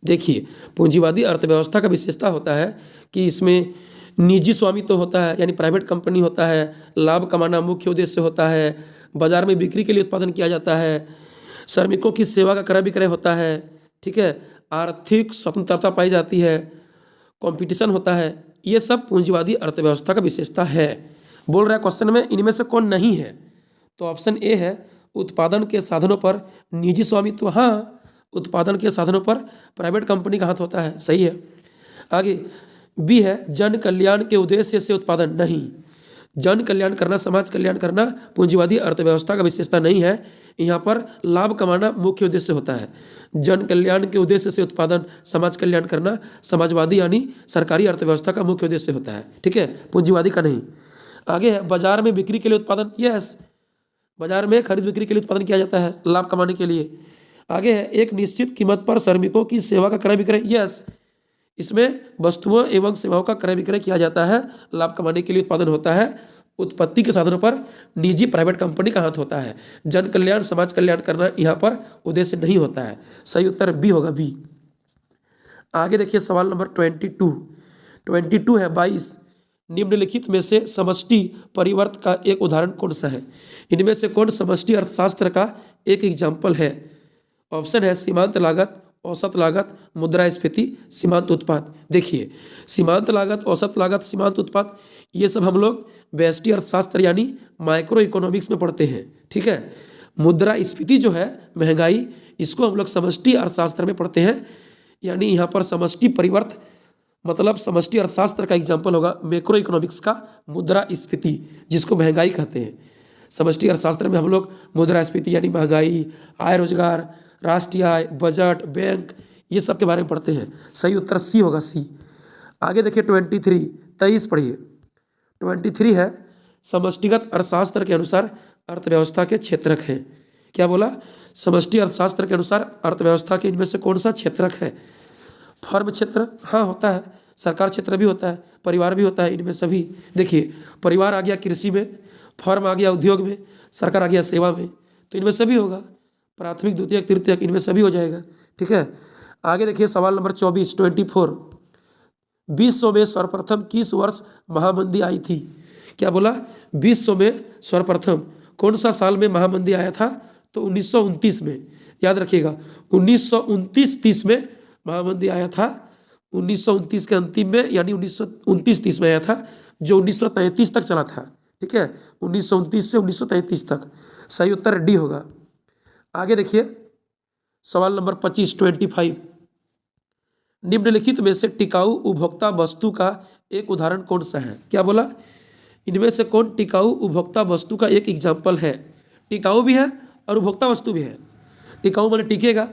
देखिए, पूंजीवादी अर्थव्यवस्था का विशेषता होता है कि इसमें निजी स्वामित्व होता है, यानी प्राइवेट कंपनी होता है, लाभ कमाना मुख्य उद्देश्य होता है, बाजार में बिक्री के लिए उत्पादन किया जाता है, श्रमिकों की सेवा का क्रय विक्रय होता है। ठीक है, आर्थिक स्वतंत्रता पाई जाती है, कंपटीशन होता है। ये सब पूंजीवादी अर्थव्यवस्था का विशेषता है। बोल रहा है क्वेश्चन में इनमें से कौन नहीं है, तो ऑप्शन ए है उत्पादन के साधनों पर निजी स्वामित्व। हाँ, उत्पादन के साधनों पर प्राइवेट कंपनी का हाथ होता है, सही है। आगे बी है जन कल्याण के उद्देश्य से उत्पादन। नहीं, जन कल्याण करना, समाज कल्याण करना पूंजीवादी अर्थव्यवस्था का विशेषता नहीं है। यहाँ पर लाभ कमाना मुख्य उद्देश्य होता है। जन कल्याण के उद्देश्य से उत्पादन, समाज कल्याण करना समाजवादी यानी सरकारी अर्थव्यवस्था का मुख्य उद्देश्य होता है। ठीक है, पूंजीवादी का नहीं। आगे है बाजार में बिक्री के लिए उत्पादन। यस, बाजार में खरीद बिक्री के लिए उत्पादन किया जाता है लाभ कमाने के लिए। आगे है एक निश्चित कीमत पर श्रमिकों की सेवा का क्रय विक्रय। यस, इसमें वस्तुओं एवं सेवाओं का क्रय विक्रय किया जाता है, लाभ कमाने के लिए उत्पादन होता है। उत्पत्ति के साधनों पर निजी प्राइवेट कंपनी का हाथ होता है। जन कल्याण, समाज कल्याण करना यहाँ पर उद्देश्य नहीं होता है। सही उत्तर बी होगा, बी। आगे देखिए सवाल नंबर 22 है 22। निम्नलिखित में से समष्टि परिवर्त का एक उदाहरण कौन सा है? इनमें से कौन समष्टि अर्थशास्त्र का एक एग्जाम्पल है? ऑप्शन है सीमांत लागत, औसत लागत, मुद्रास्फीति, सीमांत उत्पाद। देखिए, सीमांत लागत, औसत लागत, सीमांत उत्पाद, ये सब हम लोग व्यष्टि अर्थशास्त्र यानी माइक्रो इकोनॉमिक्स में पढ़ते हैं। ठीक है। मुद्रास्फीति जो है, महंगाई, इसको हम लोग समष्टि अर्थशास्त्र में पढ़ते हैं। यानी यहाँ पर समष्टि परिवर्त मतलब समष्टि अर्थशास्त्र का एग्जाम्पल होगा मैक्रो इकोनॉमिक्स का मुद्रास्फीति, जिसको महंगाई कहते हैं। समष्टि अर्थशास्त्र में हम लोग मुद्रास्फीति यानी महंगाई, आय रोजगार, राष्ट्रीय आय, बजट, बैंक, ये सब के बारे में पढ़ते हैं। सही उत्तर सी होगा, सी। आगे देखिए 23 पढ़िए। 23 है समष्टिगत अर्थशास्त्र के अनुसार अर्थव्यवस्था के क्षेत्रक हैं। क्या बोला? समष्टि अर्थशास्त्र के अनुसार अर्थव्यवस्था के इनमें से कौन सा क्षेत्रक है? फर्म क्षेत्र, हाँ होता है, सरकार क्षेत्र भी होता है, परिवार भी होता है, इनमें सभी। देखिए, परिवार आ गया कृषि में, फर्म आ गया उद्योग में, सरकार आ गया सेवा में, तो इनमें सभी होगा। प्राथमिक, द्वितीयक, तृतीयक, इनमें सभी हो जाएगा। ठीक है। आगे देखिए सवाल नंबर 24 विश्व में सर्वप्रथम किस वर्ष महामंदी आई थी? क्या बोला? विश्व में सर्वप्रथम कौन सा साल में महामंदी आया था? तो 1929 में। याद रखिएगा, 1929-30 में महामंदी आया था। 1929 के अंतिम में, यानी 1929-30 में आया था, जो 1933 तक चला था। ठीक है, 1929 से 1933 तक। सही उत्तर डी होगा। आगे देखिए सवाल नंबर 25 निम्नलिखित में से टिकाऊ उपभोक्ता वस्तु का एक उदाहरण कौन सा है? क्या बोला? इनमें से कौन टिकाऊ उपभोक्ता वस्तु का एक एग्जाम्पल है? टिकाऊ भी है और उपभोक्ता वस्तु भी है। टिकाऊ माने टिकेगा,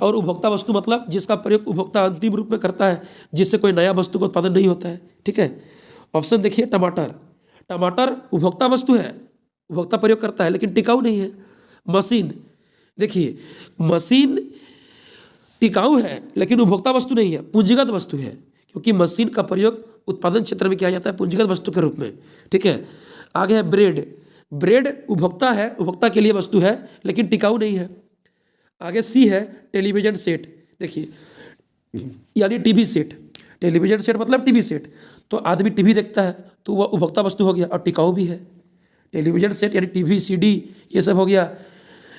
और उपभोक्ता वस्तु मतलब जिसका प्रयोग उपभोक्ता अंतिम रूप में करता है, जिससे कोई नया वस्तु का उत्पादन नहीं होता है। ठीक है। ऑप्शन देखिए, टमाटर। टमाटर उपभोक्ता वस्तु है, उपभोक्ता प्रयोग करता है, लेकिन टिकाऊ नहीं है। मशीन, देखिए मशीन टिकाऊ है लेकिन उपभोक्ता वस्तु नहीं है, पूंजीगत वस्तु है, क्योंकि मशीन का प्रयोग उत्पादन क्षेत्र में किया जाता है पूंजीगत वस्तु के रूप में। ठीक है। आगे है ब्रेड। ब्रेड उपभोक्ता है, उपभोक्ता के लिए वस्तु है, लेकिन टिकाऊ नहीं है। आगे सी है टेलीविजन सेट। देखिए, यानी टीवी सेट। टेलीविजन सेट मतलब टीवी सेट, तो आदमी टीवी देखता है, तो वह उपभोक्ता वस्तु हो गया और टिकाऊ भी है। टेलीविजन सेट यानी टीवी, सीडी, ये सब हो गया।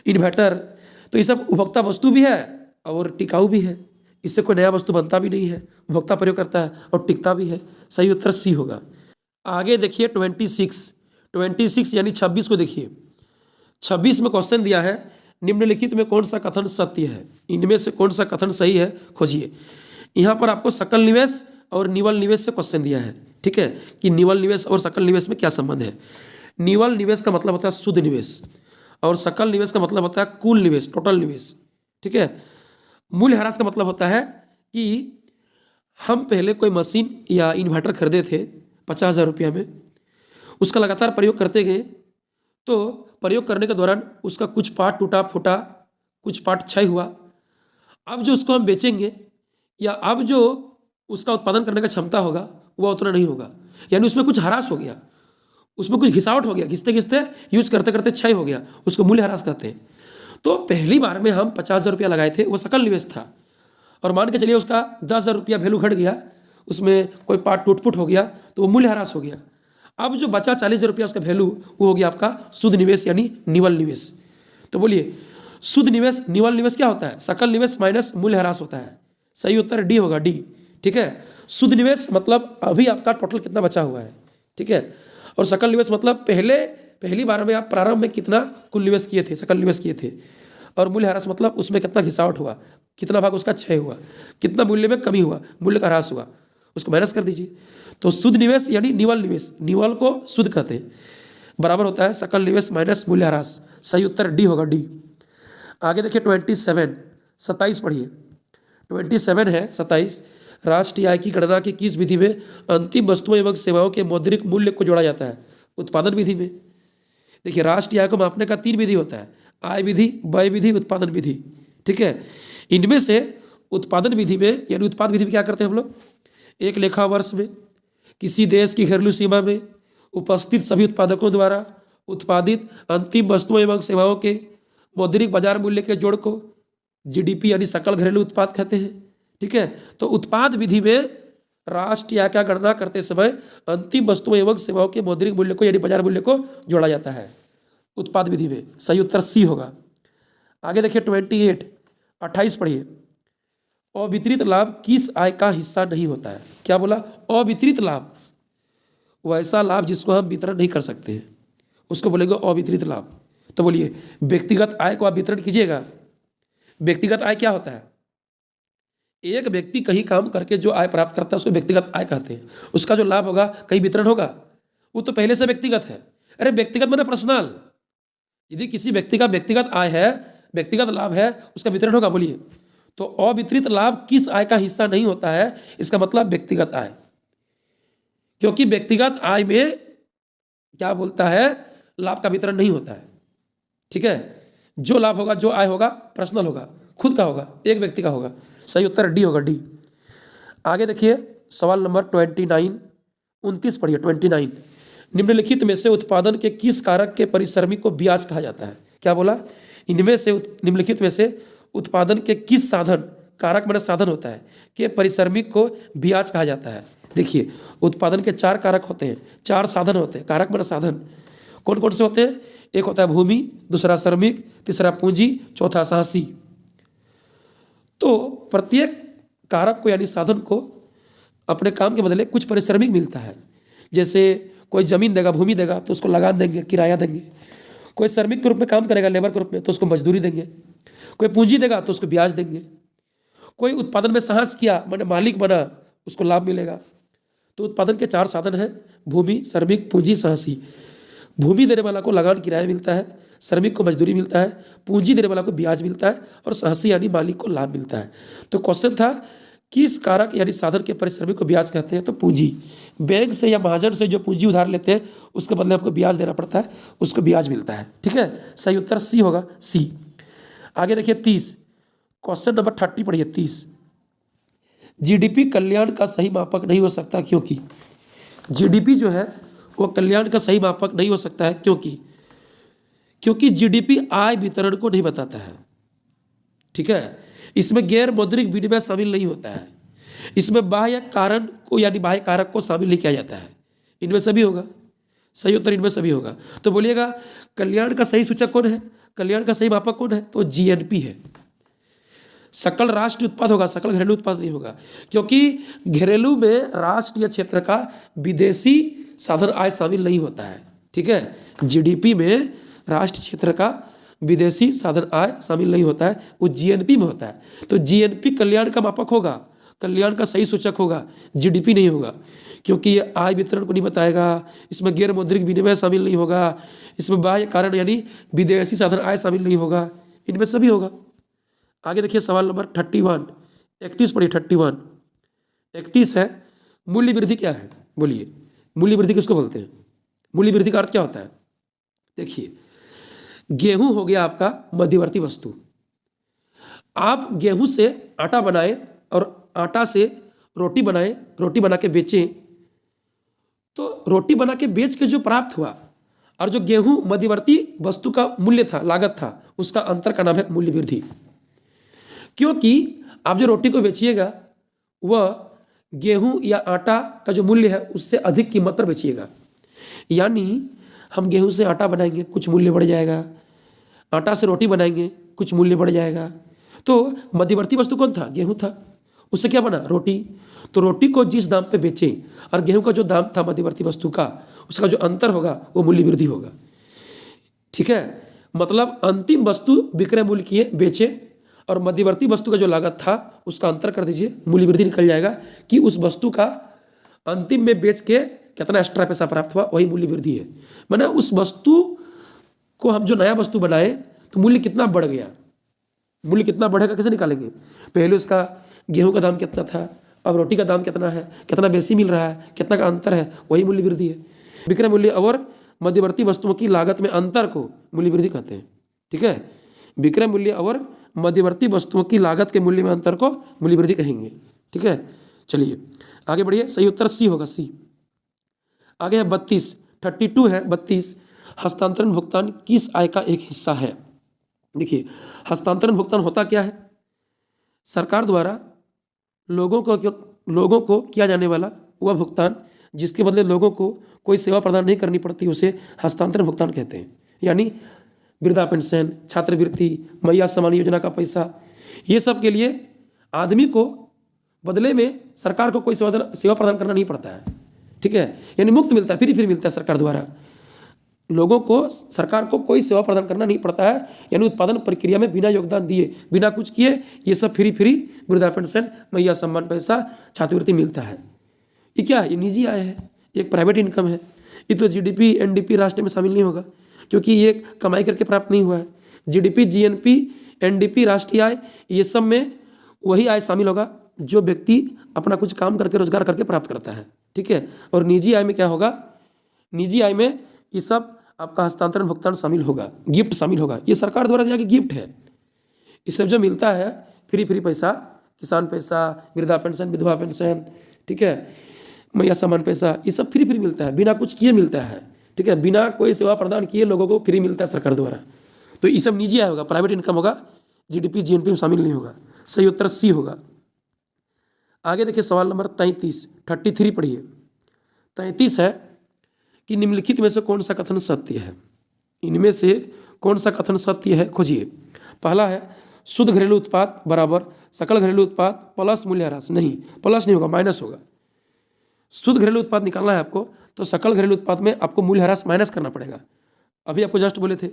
इन्वर्टर, तो ये सब उपभोक्ता वस्तु भी है और टिकाऊ भी है। इससे कोई नया वस्तु बनता भी नहीं है, उपभोक्ता प्रयोग करता है और टिकता भी है। सही उत्तर सी होगा। आगे देखिए 26 यानी 26 को देखिए। 26 में क्वेश्चन दिया है, निम्नलिखित में कौन सा कथन सत्य है? इनमें से कौन सा कथन सही है, खोजिए। यहाँ पर आपको सकल निवेश और निवल निवेश से क्वेश्चन दिया है। ठीक है, कि निवल निवेश और सकल निवेश में क्या संबंध है। निवल निवेश का मतलब होता है शुद्ध निवेश, और सकल निवेश का मतलब होता है कुल निवेश, टोटल निवेश। ठीक है। मूल्यह्रास का मतलब होता है कि हम पहले कोई मशीन या इन्वर्टर खरीदे थे 50,000 रुपया में, उसका लगातार प्रयोग करते गए, तो प्रयोग करने के दौरान उसका कुछ पार्ट टूटा फूटा, कुछ पार्ट क्षय हुआ। अब जो उसको हम बेचेंगे या अब जो उसका उत्पादन करने का क्षमता होगा वह उतना नहीं होगा, यानी उसमें कुछ ह्रास हो गया, उसमें कुछ घिसावट हो गया, घिसते घिसते यूज करते करते क्षय हो गया, उसको मूल्यह्रास कहते हैं। तो पहली बार में हम 50,000 रुपया लगाए थे, वो सकल निवेश था, और मान के चलिए उसका 10,000 रुपया वैल्यू घट गया, उसमें कोई पार्ट टूट फूट हो गया, तो वो मूल्यह्रास हो गया। अब जो बचा 40,000 रुपया उसका वैल्यू, वो हो गया आपका शुद्ध निवेश यानी निवल निवेश। तो बोलिए शुद्ध निवेश, निवल निवेश क्या होता है? सकल निवेश माइनस मूल्यह्रास होता है। सही उत्तर डी होगा, डी। ठीक है। शुद्ध निवेश मतलब अभी आपका टोटल कितना बचा हुआ है। ठीक है। और सकल निवेश मतलब पहली बार में आप प्रारंभ में कितना कुल निवेश किए थे, सकल निवेश किए थे। और मूल्यह्रास मतलब उसमें कितना घिसावट हुआ, कितना भाग उसका क्षय हुआ, कितना मूल्य में कमी हुआ, मूल्य का ह्रास हुआ, उसको माइनस कर दीजिए। तो शुद्ध निवेश यानी निवल निवेश, निवल को शुद्ध कहते हैं, बराबर होता है सकल निवेश माइनस मूल्यह्रास। सही उत्तर डी होगा, डी। आगे देखिए 27 पढ़िए। 27 है 27, राष्ट्रीय आय की गणना की किस विधि में अंतिम वस्तुओं एवं सेवाओं के मौद्रिक मूल्य को जोड़ा जाता है? उत्पादन विधि में। देखिए राष्ट्रीय आय को मापने का 3 विधि होता है, आय विधि, व्यय विधि, उत्पादन विधि। ठीक है। इनमें से उत्पादन विधि में यानी उत्पाद विधि में क्या करते हैं हम लोग? एक लेखा वर्ष में किसी देश की घरेलू सीमा में उपस्थित सभी उत्पादकों द्वारा उत्पादित अंतिम वस्तुओं एवं सेवाओं के मौद्रिक बाजार मूल्य के जोड़ को जीडीपी यानी सकल घरेलू उत्पाद कहते हैं। ठीक है। तो उत्पाद विधि में राष्ट्रीय आय का गणना करते समय अंतिम वस्तुओं एवं सेवाओं के मौद्रिक मूल्य को यानी बाजार मूल्य को जोड़ा जाता है उत्पाद विधि में। सही उत्तर सी होगा। आगे देखिए 28 पढ़िए। अवितरित लाभ किस आय का हिस्सा नहीं होता है? क्या बोला? अवितरित लाभ, वैसा लाभ जिसको हम वितरण नहीं कर सकते हैं उसको बोलेंगे अवितरित लाभ। तो बोलिए, व्यक्तिगत आय को आप वितरण कीजिएगा। व्यक्तिगत आय क्या होता है? एक व्यक्ति कहीं काम करके जो आय प्राप्त करता है उसको व्यक्तिगत आय कहते हैं। उसका जो लाभ होगा कहीं वितरण होगा, वो तो पहले से व्यक्तिगत है। अरे व्यक्तिगत माने पर्सनल। यदि किसी व्यक्ति का व्यक्तिगत आय है, व्यक्तिगत लाभ है, उसका वितरण होगा। बोलिए, तो अवितरित लाभ किस आय का हिस्सा नहीं होता है? इसका मतलब व्यक्तिगत आय, क्योंकि व्यक्तिगत आय में क्या बोलता है, लाभ का वितरण नहीं होता है। ठीक है, जो लाभ होगा, जो आय होगा, पर्सनल होगा, खुद का होगा, एक व्यक्ति का होगा। सही उत्तर डी होगा, डी। आगे देखिए सवाल नंबर 29 पढ़िए। 29, निम्नलिखित में से उत्पादन के किस कारक के परिश्रमी को ब्याज कहा जाता है? क्या बोला? इनमें से निम्नलिखित में से उत्पादन के किस साधन, कारक माने साधन होता है, के परिश्रमी को ब्याज कहा जाता है? देखिए, उत्पादन के 4 कारक होते हैं, 4 साधन होते हैं। कारक माने साधन कौन कौन से होते हैं? एक होता है भूमि, दूसरा श्रमिक, तीसरा पूंजी, चौथा साहसी। तो प्रत्येक कारक को यानी साधन को अपने काम के बदले कुछ पारिश्रमिक मिलता है। जैसे कोई जमीन देगा, भूमि देगा तो उसको लगान देंगे, किराया देंगे। कोई श्रमिक के रूप में काम करेगा, लेबर के रूप में, तो उसको मजदूरी देंगे। कोई पूंजी देगा तो उसको ब्याज देंगे। कोई उत्पादन में साहस किया, माने मालिक बना, उसको लाभ मिलेगा। तो उत्पादन के 4 साधन हैं, भूमि, श्रमिक, पूंजी, साहसी। भूमि देने वाला को लगान किराया मिलता है, श्रमिक को मजदूरी मिलता है, पूंजी देने वाला को ब्याज मिलता है, और साहसी यानी मालिक को लाभ मिलता है। तो क्वेश्चन था किस कारक यानी साधन के परिश्रमिक को ब्याज कहते हैं? तो पूंजी। बैंक से या महाजन से जो पूंजी उधार लेते हैं उसके बदले आपको ब्याज देना पड़ता है, उसको ब्याज मिलता है। ठीक है, सही उत्तर सी होगा, सी। आगे देखिए 30, क्वेश्चन नंबर 30 पढ़िए। 30, जीडीपी कल्याण का सही मापक नहीं हो सकता क्योंकि? जीडीपी जो है वो कल्याण का सही मापक नहीं हो सकता है क्योंकि जीडीपी आय वितरण को नहीं बताता है। ठीक है, इसमें गैर मौद्रिक विनिमय शामिल नहीं होता है। इसमें बाह्य कारण को यानी बाह्य कारक को शामिल नहीं किया जाता है। इनमें सभी होगा, सही उत्तर इनमें सभी होगा। तो बोलिएगा कल्याण का सही सूचक कौन है, कल्याण का सही मापक कौन है? तो जीएनपी है। सकल राष्ट्रीय उत्पाद होगा, सकल घरेलू उत्पाद नहीं होगा, क्योंकि घरेलू में राष्ट्रीय क्षेत्र का विदेशी साधन आय शामिल नहीं होता है। ठीक है, जीडीपी में राष्ट्रीय क्षेत्र का विदेशी साधन आय शामिल नहीं होता है, वो जीएनपी में होता है। तो जीएनपी कल्याण का मापक होगा, कल्याण का सही सूचक होगा, जीडीपी नहीं होगा, क्योंकि ये आय वितरण को नहीं बताएगा, इसमें गैर मौद्रिक विनिमय शामिल नहीं होगा, इसमें बाह्य कारण यानी विदेशी साधन आय शामिल नहीं होगा, इनमें सभी होगा। आगे देखिए सवाल नंबर 31, 31 पढ़िए। 31 है, मूल्य वृद्धि क्या है? बोलिए, मूल्य वृद्धि किसको बोलते हैं? मूल्य वृद्धि का अर्थ क्या होता है? देखिए, गेहूं हो गया आपका मध्यवर्ती वस्तु। आप गेहूं से आटा बनाए और आटा से रोटी बनाए, रोटी बना के बेचें, तो रोटी बना के बेच के जो प्राप्त हुआ और जो गेहूं मध्यवर्ती वस्तु का मूल्य था, लागत था, उसका अंतर का नाम है मूल्य वृद्धि। क्योंकि आप जो रोटी को बेचिएगा वह गेहूं या आटा का जो मूल्य है उससे अधिक कीमत पर बेचिएगा। यानी हम गेहूं से आटा बनाएंगे, कुछ मूल्य बढ़ जाएगा, आटा से रोटी बनाएंगे, कुछ मूल्य बढ़ जाएगा। तो मध्यवर्ती वस्तु कौन था? गेहूं था। उससे क्या बना? रोटी। तो रोटी को जिस दाम पे बेचें और गेहूं का जो दाम था मध्यवर्ती वस्तु का, उसका जो अंतर होगा वो मूल्य वृद्धि होगा। ठीक है, मतलब अंतिम वस्तु विक्रय मूल्य किए बेचे और मध्यवर्ती वस्तु का जो लागत था उसका अंतर कर दीजिए, मूल्य वृद्धि निकल जाएगा कि उस वस्तु का अंतिम में बेच के कितना एक्स्ट्रा पैसा प्राप्त हुआ, वही मूल्य वृद्धि है। माने उस वस्तु को हम जो नया वस्तु बनाए तो मूल्य कितना बढ़ गया, मूल्य कितना बढ़ेगा कैसे निकालेंगे? पहले उसका गेहूं का दाम कितना था, अब रोटी का दाम कितना है, कितना बेसी मिल रहा है, कितना का अंतर है, वही मूल्य वृद्धि है। विक्रय मूल्य और मध्यवर्ती वस्तुओं की लागत में अंतर को मूल्य वृद्धि कहते हैं। ठीक है, विक्रय मूल्य और मध्यवर्ती वस्तुओं की लागत के मूल्य में अंतर को मूल्य वृद्धि कहेंगे। ठीक है, चलिए आगे बढ़िए। सही उत्तर सी होगा, सी। आगे है 32 है। 32, हस्तांतरण भुगतान किस आय का एक हिस्सा है? देखिए, हस्तांतरण भुगतान होता क्या है? सरकार द्वारा लोगों को लोगों को किया जाने वाला वह भुगतान जिसके बदले लोगों को कोई सेवा प्रदान नहीं करनी पड़ती उसे हस्तांतरण भुगतान कहते हैं। यानी वृद्धा पेंशन, छात्रवृत्ति, मैया सम्मान योजना का पैसा, ये सब के लिए आदमी को बदले में सरकार को कोई सेवा प्रदान करना नहीं पड़ता है। ठीक है, यानी मुफ्त मिलता है, फ्री मिलता है सरकार द्वारा। लोगों को, सरकार को कोई सेवा प्रदान करना नहीं पड़ता है, यानी उत्पादन प्रक्रिया में बिना योगदान दिए, बिना कुछ किए ये सब फ्री वृद्धा पेंशन, मैया सम्मान पैसा, छात्रवृत्ति मिलता है। ये क्या है? ये निजी आय है, एक प्राइवेट इनकम है। ये तो जीडीपी एनडीपी राष्ट्र में शामिल नहीं होगा क्योंकि ये कमाई करके प्राप्त नहीं हुआ है। जीडीपी, जीएनपी, एनडीपी, राष्ट्रीय आय, ये सब में वही आय शामिल होगा जो व्यक्ति अपना कुछ काम करके, रोजगार करके प्राप्त करता है। ठीक है, और निजी आय में क्या होगा? निजी आय में ये सब आपका हस्तांतरण भुगतान शामिल होगा, गिफ्ट शामिल होगा। ये सरकार द्वारा दिया गया गिफ्ट है। ये सब जो मिलता है फ्री पैसा, किसान पैसा, वृद्धा पेंशन, विधवा पेंशन, ठीक है, मैया सम्मान पैसा, ये सब फ्री मिलता है, बिना कुछ किए मिलता है। ठीक है, बिना कोई सेवा प्रदान किए लोगों को फ्री मिलता है सरकार द्वारा। तो ये सब निजी आय होगा, प्राइवेट इनकम होगा, जीडीपी जीएनपी में शामिल नहीं होगा। सही उत्तर सी होगा। आगे देखिए सवाल नंबर 33 पढ़िए। 33 है कि निम्नलिखित में से कौन सा कथन सत्य है? इनमें से कौन सा कथन सत्य है खोजिए। पहला है शुद्ध घरेलू उत्पाद बराबर सकल घरेलू उत्पाद प्लस मूल्यह्रास। नहीं, प्लस नहीं होगा, माइनस होगा। शुद्ध घरेलू उत्पाद निकालना है आपको तो सकल घरेलू उत्पाद में आपको मूल्यह्रास माइनस करना पड़ेगा। अभी आपको जस्ट बोले थे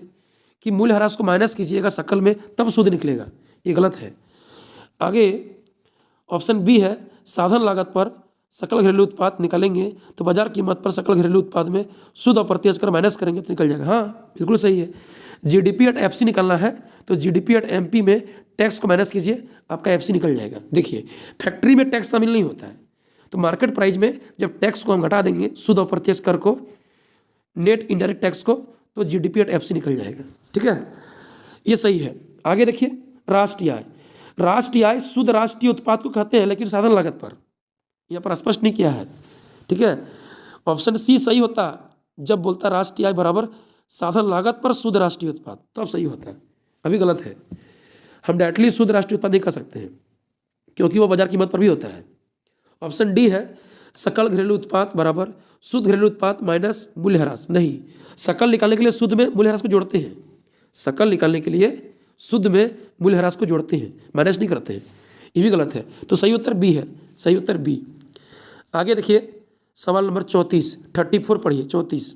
कि मूल्यह्रास को माइनस कीजिएगा सकल में, तब शुद्ध निकलेगा। ये गलत है। आगे ऑप्शन बी है साधन लागत पर सकल घरेलू उत्पाद निकालेंगे तो बाजार कीमत पर सकल घरेलू उत्पाद में शुद्ध और प्रत्यक्ष कर माइनस करेंगे तो निकल जाएगा। हाँ, बिल्कुल सही है। जीडीपी एट एफसी निकालना है तो जीडीपी एट एमपी में टैक्स को माइनस कीजिए, आपका एफसी निकल जाएगा। देखिए, फैक्ट्री में टैक्स शामिल नहीं होता है, तो मार्केट प्राइस में जब टैक्स को हम घटा देंगे, शुद्ध और प्रत्यक्ष कर को, नेट इनडायरेक्ट टैक्स को, तो जीडीपी एट एफसी निकल जाएगा। ठीक है, ये सही है। आगे देखिए राष्ट्रीय आय। राष्ट्रीय आय शुद्ध राष्ट्रीय उत्पाद को कहते हैं, लेकिन साधन लागत पर यहाँ पर स्पष्ट नहीं किया है। ठीक है, ऑप्शन सी सही होता जब बोलता राष्ट्रीय आय बराबर साधन लागत पर शुद्ध राष्ट्रीय उत्पाद, तब सही होता है। अभी गलत है। हम डायरेक्टली शुद्ध राष्ट्रीय उत्पाद नहीं कह सकते हैं क्योंकि वो बाजार कीमत पर भी होता है। ऑप्शन डी है सकल घरेलू उत्पाद बराबर शुद्ध घरेलू उत्पाद माइनस मूल्यह्रास। नहीं, सकल निकालने के लिए शुद्ध में मूल्यह्रास को जोड़ते हैं। सकल निकालने के लिए शुद्ध में मूल्यह्रास को जोड़ते हैं, माइनस नहीं करते हैं। ये भी गलत है। तो सही उत्तर बी है, सही उत्तर बी। आगे देखिए सवाल नंबर 34 पढ़िए। 34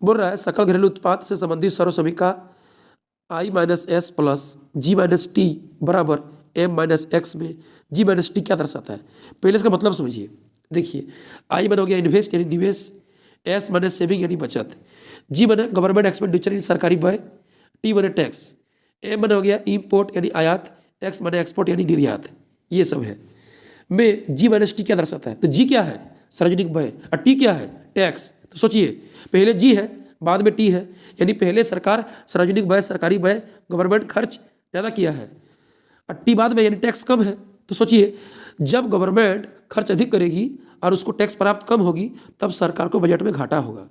बोल रहा है सकल घरेलू उत्पाद से संबंधित सर्वसमीका I-S प्लस G-T बराबर M-X में G-T क्या दर्शाता है? पहले इसका मतलब समझिए। देखिए, I माने हो गया इन्वेस्ट यानी निवेश, S माने सेविंग यानी बचत, G माने गवर्नमेंट एक्सपेंडिचर यानी सरकारी व्यय, T माने टैक्स, M माने हो गया इम्पोर्ट यानी आयात, X माने एक्सपोर्ट यानी निर्यात। ये सब है। में G-T क्या दर्शाता है? तो G क्या है? सार्वजनिक व्यय, और T क्या है? टैक्स। तो सोचिए, पहले G है बाद में T है, यानी पहले सरकार सार्वजनिक व्यय, सरकारी व्यय, गवर्नमेंट खर्च ज़्यादा किया है, और T बाद में यानी टैक्स कम है। तो सोचिए, जब गवर्नमेंट खर्च अधिक करेगी और उसको टैक्स प्राप्त कम होगी, तब सरकार को बजट में घाटा होगा।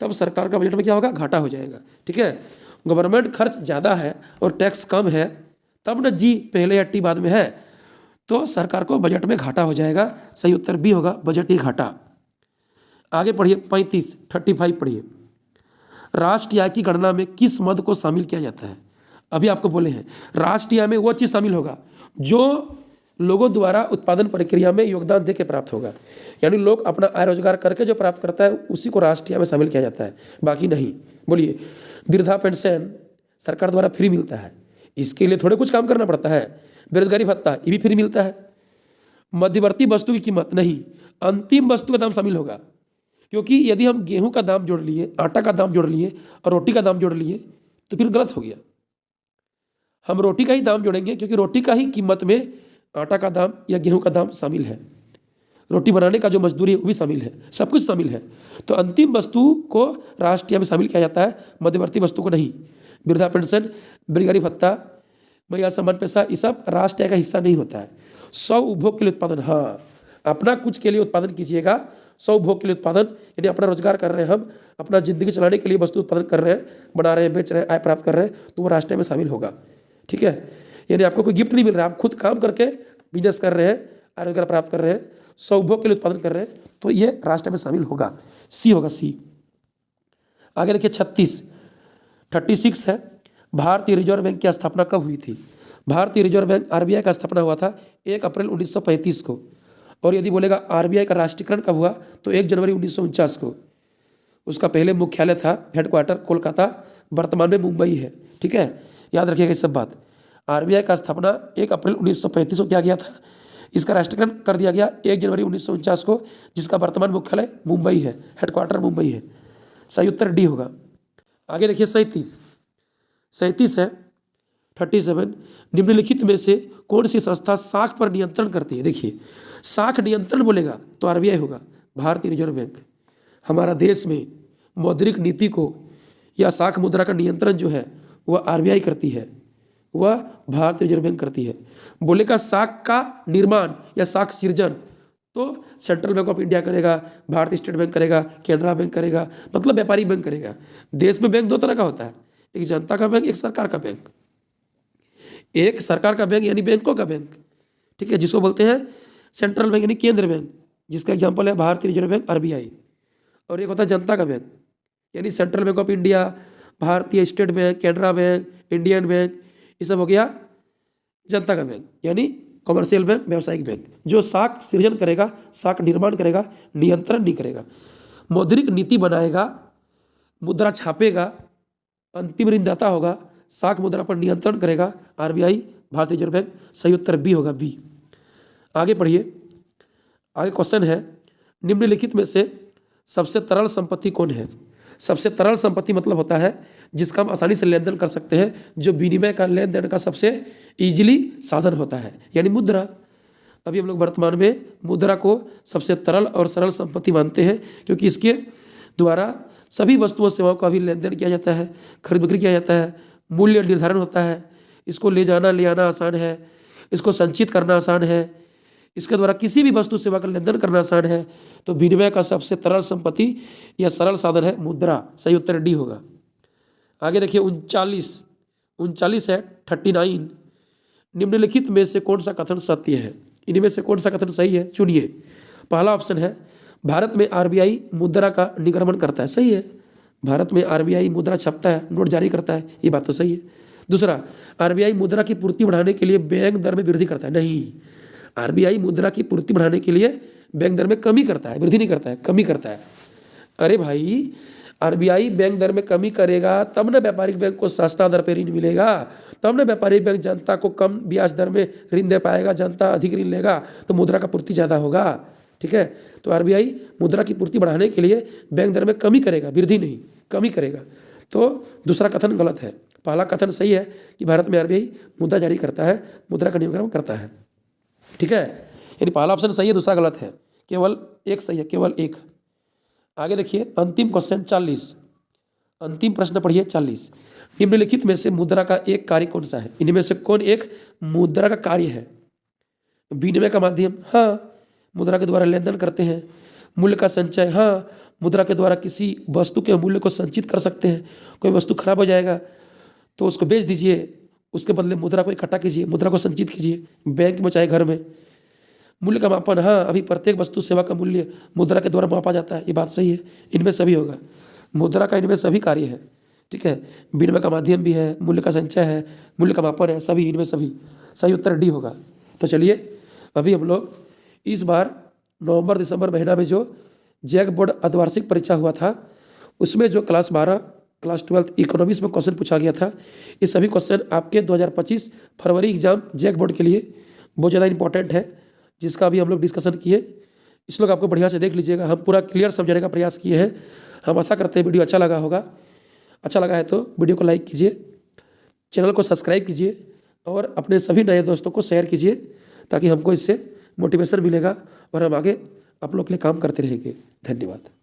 तब सरकार का बजट में क्या होगा? घाटा हो जाएगा। ठीक है, गवर्नमेंट खर्च ज़्यादा है और टैक्स कम है, तब न G पहले या T बाद में है, तो सरकार को बजट में घाटा हो जाएगा। सही उत्तर बी होगा, बजटीय घाटा। आगे पढ़िए 35 पढ़िए। राष्ट्रीय आय की गणना में किस मद को शामिल किया जाता है? अभी आपको बोले हैं राष्ट्रीय आय में वो चीज़ शामिल होगा जो लोगों द्वारा उत्पादन प्रक्रिया में योगदान दे के प्राप्त होगा। यानी लोग अपना आय रोजगार करके जो प्राप्त करता है उसी को राष्ट्रीय आय में शामिल किया जाता है, बाकी नहीं। बोलिए, वृद्धा पेंशन सरकार द्वारा फ्री मिलता है, इसके लिए थोड़े कुछ काम करना पड़ता है। बेरोजगारी भत्ता ये भी फ्री मिलता है। मध्यवर्ती वस्तु की कीमत नहीं, अंतिम वस्तु का दाम शामिल होगा। क्योंकि यदि हम गेहूं का दाम जोड़ लिए, आटा का दाम जोड़ लिए और रोटी का दाम जोड़ लिए तो फिर गलत हो गया। हम रोटी का ही दाम जोड़ेंगे क्योंकि रोटी का ही कीमत में आटा का दाम या गेहूं का दाम शामिल है, रोटी बनाने का जो मजदूरी है वो भी शामिल है, सब कुछ शामिल है। तो अंतिम वस्तु को राष्ट्रीय में शामिल किया जाता है, मध्यवर्ती वस्तु को नहीं। वृद्धा पेंशन, बेरोजगारी भत्ता, मैया सम्मान पैसा, ये सब राष्ट्रीय का हिस्सा नहीं होता है। स्व उपभोग के लिए उत्पादन, हाँ, अपना कुछ के लिए उत्पादन कीजिएगा। स्व उपभोग के लिए उत्पादन यानी अपना रोजगार कर रहे हैं, हम अपना जिंदगी चलाने के लिए वस्तु उत्पादन कर रहे हैं, बना रहे हैं, बेच रहे हैं, आय प्राप्त कर रहे हैं, तो वो राष्ट्रीय में शामिल होगा। ठीक है, यानी आपको कोई गिफ्ट नहीं मिल रहा है, आप खुद काम करके बिजनेस कर रहे हैं, आय रोजगार प्राप्त कर रहे हैं, स्वउपभोग के लिए उत्पादन कर रहे हैं, तो ये राष्ट्र में शामिल होगा। सी होगा, सी। आगे देखिए 36 है, भारतीय रिजर्व बैंक की स्थापना कब हुई थी? भारतीय रिजर्व बैंक आरबीआई का स्थापना हुआ था 1 अप्रैल 1935 को। और यदि बोलेगा आरबीआई का राष्ट्रीयकरण कब हुआ, तो 1 जनवरी 1949 को। उसका पहले मुख्यालय था, हेडक्वार्टर कोलकाता, वर्तमान में मुंबई है। ठीक है, याद रखिएगा ये सब बात। आरबीआई का स्थापना 1 अप्रैल 1935 को किया गया था। इसका राष्ट्रीयकरण कर दिया गया 1 जनवरी 1949 को, जिसका वर्तमान मुख्यालय मुंबई है, हेडक्वार्टर मुंबई है। सही उत्तर डी होगा। आगे देखिए 37 है, 37, निम्नलिखित में से कौन सी संस्था साख पर नियंत्रण करती है? देखिए, साख नियंत्रण बोलेगा तो आरबीआई होगा, भारतीय रिजर्व बैंक। हमारा देश में मौद्रिक नीति को या साख मुद्रा का नियंत्रण जो है वह आरबीआई करती है, वह भारतीय रिजर्व बैंक करती है। बोलेगा साख का निर्माण या साख सृजन तो सेंट्रल बैंक ऑफ इंडिया करेगा, भारतीय स्टेट बैंक करेगा, केनरा बैंक करेगा, मतलब व्यापारी बैंक करेगा। देश में बैंक दो तरह का होता है, एक जनता का बैंक, एक सरकार का बैंक। एक सरकार का बैंक यानी बैंकों का बैंक, ठीक है, जिसको बोलते हैं सेंट्रल बैंक यानी केंद्र बैंक, जिसका एग्जांपल है भारतीय रिजर्व बैंक, आरबीआई। और एक होता है जनता का बैंक यानी सेंट्रल बैंक ऑफ इंडिया, भारतीय state bank, Canara bank, Indian bank, ये सब हो गया जनता का बैंक यानी कॉमर्शियल बैंक, व्यावसायिक बैंक, जो साख सृजन करेगा, साख निर्माण करेगा, नियंत्रण नहीं करेगा। मौद्रिक नीति बनाएगा, मुद्रा छापेगा, अंतिम ऋणदाता होगा, साख मुद्रा पर नियंत्रण करेगा, आरबीआई, भारतीय रिजर्व बैंक। सही उत्तर बी होगा, बी। आगे पढ़िए, आगे क्वेश्चन है, निम्नलिखित में से सबसे तरल संपत्ति कौन है? सबसे तरल संपत्ति मतलब होता है जिसका हम आसानी से लेन देन कर सकते हैं, जो विनिमय का लेन देन का सबसे इजीली साधन होता है, यानी मुद्रा। अभी हम लोग वर्तमान में मुद्रा को सबसे तरल और सरल संपत्ति मानते हैं, क्योंकि इसके द्वारा सभी वस्तुओं सेवाओं का भी लेन देन किया जाता है, खरीद बिक्री किया जाता है, मूल्य निर्धारण होता है, इसको ले जाना ले आना आसान है, इसको संचित करना आसान है, इसके द्वारा किसी भी वस्तु सेवा का लेन देन करना आसान है। तो विनिमय का सबसे तरल संपत्ति या सरल साधन है मुद्रा। सही उत्तर डी होगा। आगे देखिए 39 है, 39, निम्नलिखित में से कौन सा कथन सत्य है? इनमें से कौन सा कथन सही है, चुनिए। पहला ऑप्शन है, भारत में आरबीआई मुद्रा का निगमन करता है। सही है, भारत में आरबीआई मुद्रा छापता है, नोट जारी करता है, ये बात तो सही है। दूसरा, आरबीआई मुद्रा की पूर्ति बढ़ाने के लिए बैंक दर में वृद्धि करता है। नहीं, आरबीआई मुद्रा की पूर्ति बढ़ाने के लिए बैंक दर में कमी करता है, वृद्धि नहीं करता है, कमी करता है। अरे भाई, आरबीआई बैंक दर में कमी करेगा तब ना व्यापारिक बैंक को सस्ता दर पर ऋण मिलेगा, तब ना व्यापारिक बैंक जनता को कम ब्याज दर में ऋण दे पाएगा, जनता अधिक ऋण लेगा तो मुद्रा का पूर्ति ज़्यादा होगा। ठीक है, तो आरबीआई मुद्रा की पूर्ति बढ़ाने के लिए बैंक दर में कमी करेगा, वृद्धि नहीं, कमी करेगा। तो दूसरा कथन गलत है, पहला कथन सही है कि भारत में आरबीआई मुद्रा जारी करता है, मुद्रा का नियमन करता है। ठीक है, यानी पहला ऑप्शन सही है, दूसरा गलत है, केवल एक सही है, केवल एक। आगे देखिए अंतिम क्वेश्चन 40, अंतिम प्रश्न पढ़िए 40, निम्नलिखित में से मुद्रा का एक कार्य कौन सा है? इनमें से कौन एक मुद्रा का कार्य है? विनिमय का माध्यम, हाँ, मुद्रा के द्वारा लेन देन करते हैं। मूल्य का संचय, हाँ, मुद्रा के द्वारा किसी वस्तु के मूल्य को संचित कर सकते हैं। कोई वस्तु खराब हो जाएगा तो उसको बेच दीजिए, उसके बदले मुद्रा को इकट्ठा कीजिए, मुद्रा को संचित कीजिए, बैंक में चाहे घर में। मूल्य का मापन, हाँ, अभी प्रत्येक वस्तु सेवा का मूल्य मुद्रा के द्वारा मापा जाता है, ये बात सही है, इनमें सभी होगा। मुद्रा का इनमें सभी कार्य है। ठीक है, विनिमय का माध्यम भी है, मूल्य का संचय है, मूल्य का मापन है, सभी इनमें सभी। सही उत्तर डी होगा। तो चलिए, अभी हम लोग इस बार नवंबर दिसंबर महीना में जो जैक बोर्ड अर्धवार्षिक परीक्षा हुआ था, उसमें जो क्लास 12 क्लास 12 इकोनॉमिक्स में क्वेश्चन पूछा गया था, ये सभी क्वेश्चन आपके 2025 फरवरी एग्जाम जैक बोर्ड के लिए बहुत ज़्यादा इंपॉर्टेंट है, जिसका भी हम लोग डिस्कशन किए। इस लोग आपको बढ़िया से देख लीजिएगा, हम पूरा क्लियर समझाने का प्रयास किए हैं। हम आशा करते हैं वीडियो अच्छा लगा होगा। अच्छा लगा है तो वीडियो को लाइक कीजिए, चैनल को सब्सक्राइब कीजिए और अपने सभी नए दोस्तों को शेयर कीजिए, ताकि हमको इससे मोटिवेशन मिलेगा और हम आगे आप लोग के लिए काम करते रहेंगे। धन्यवाद।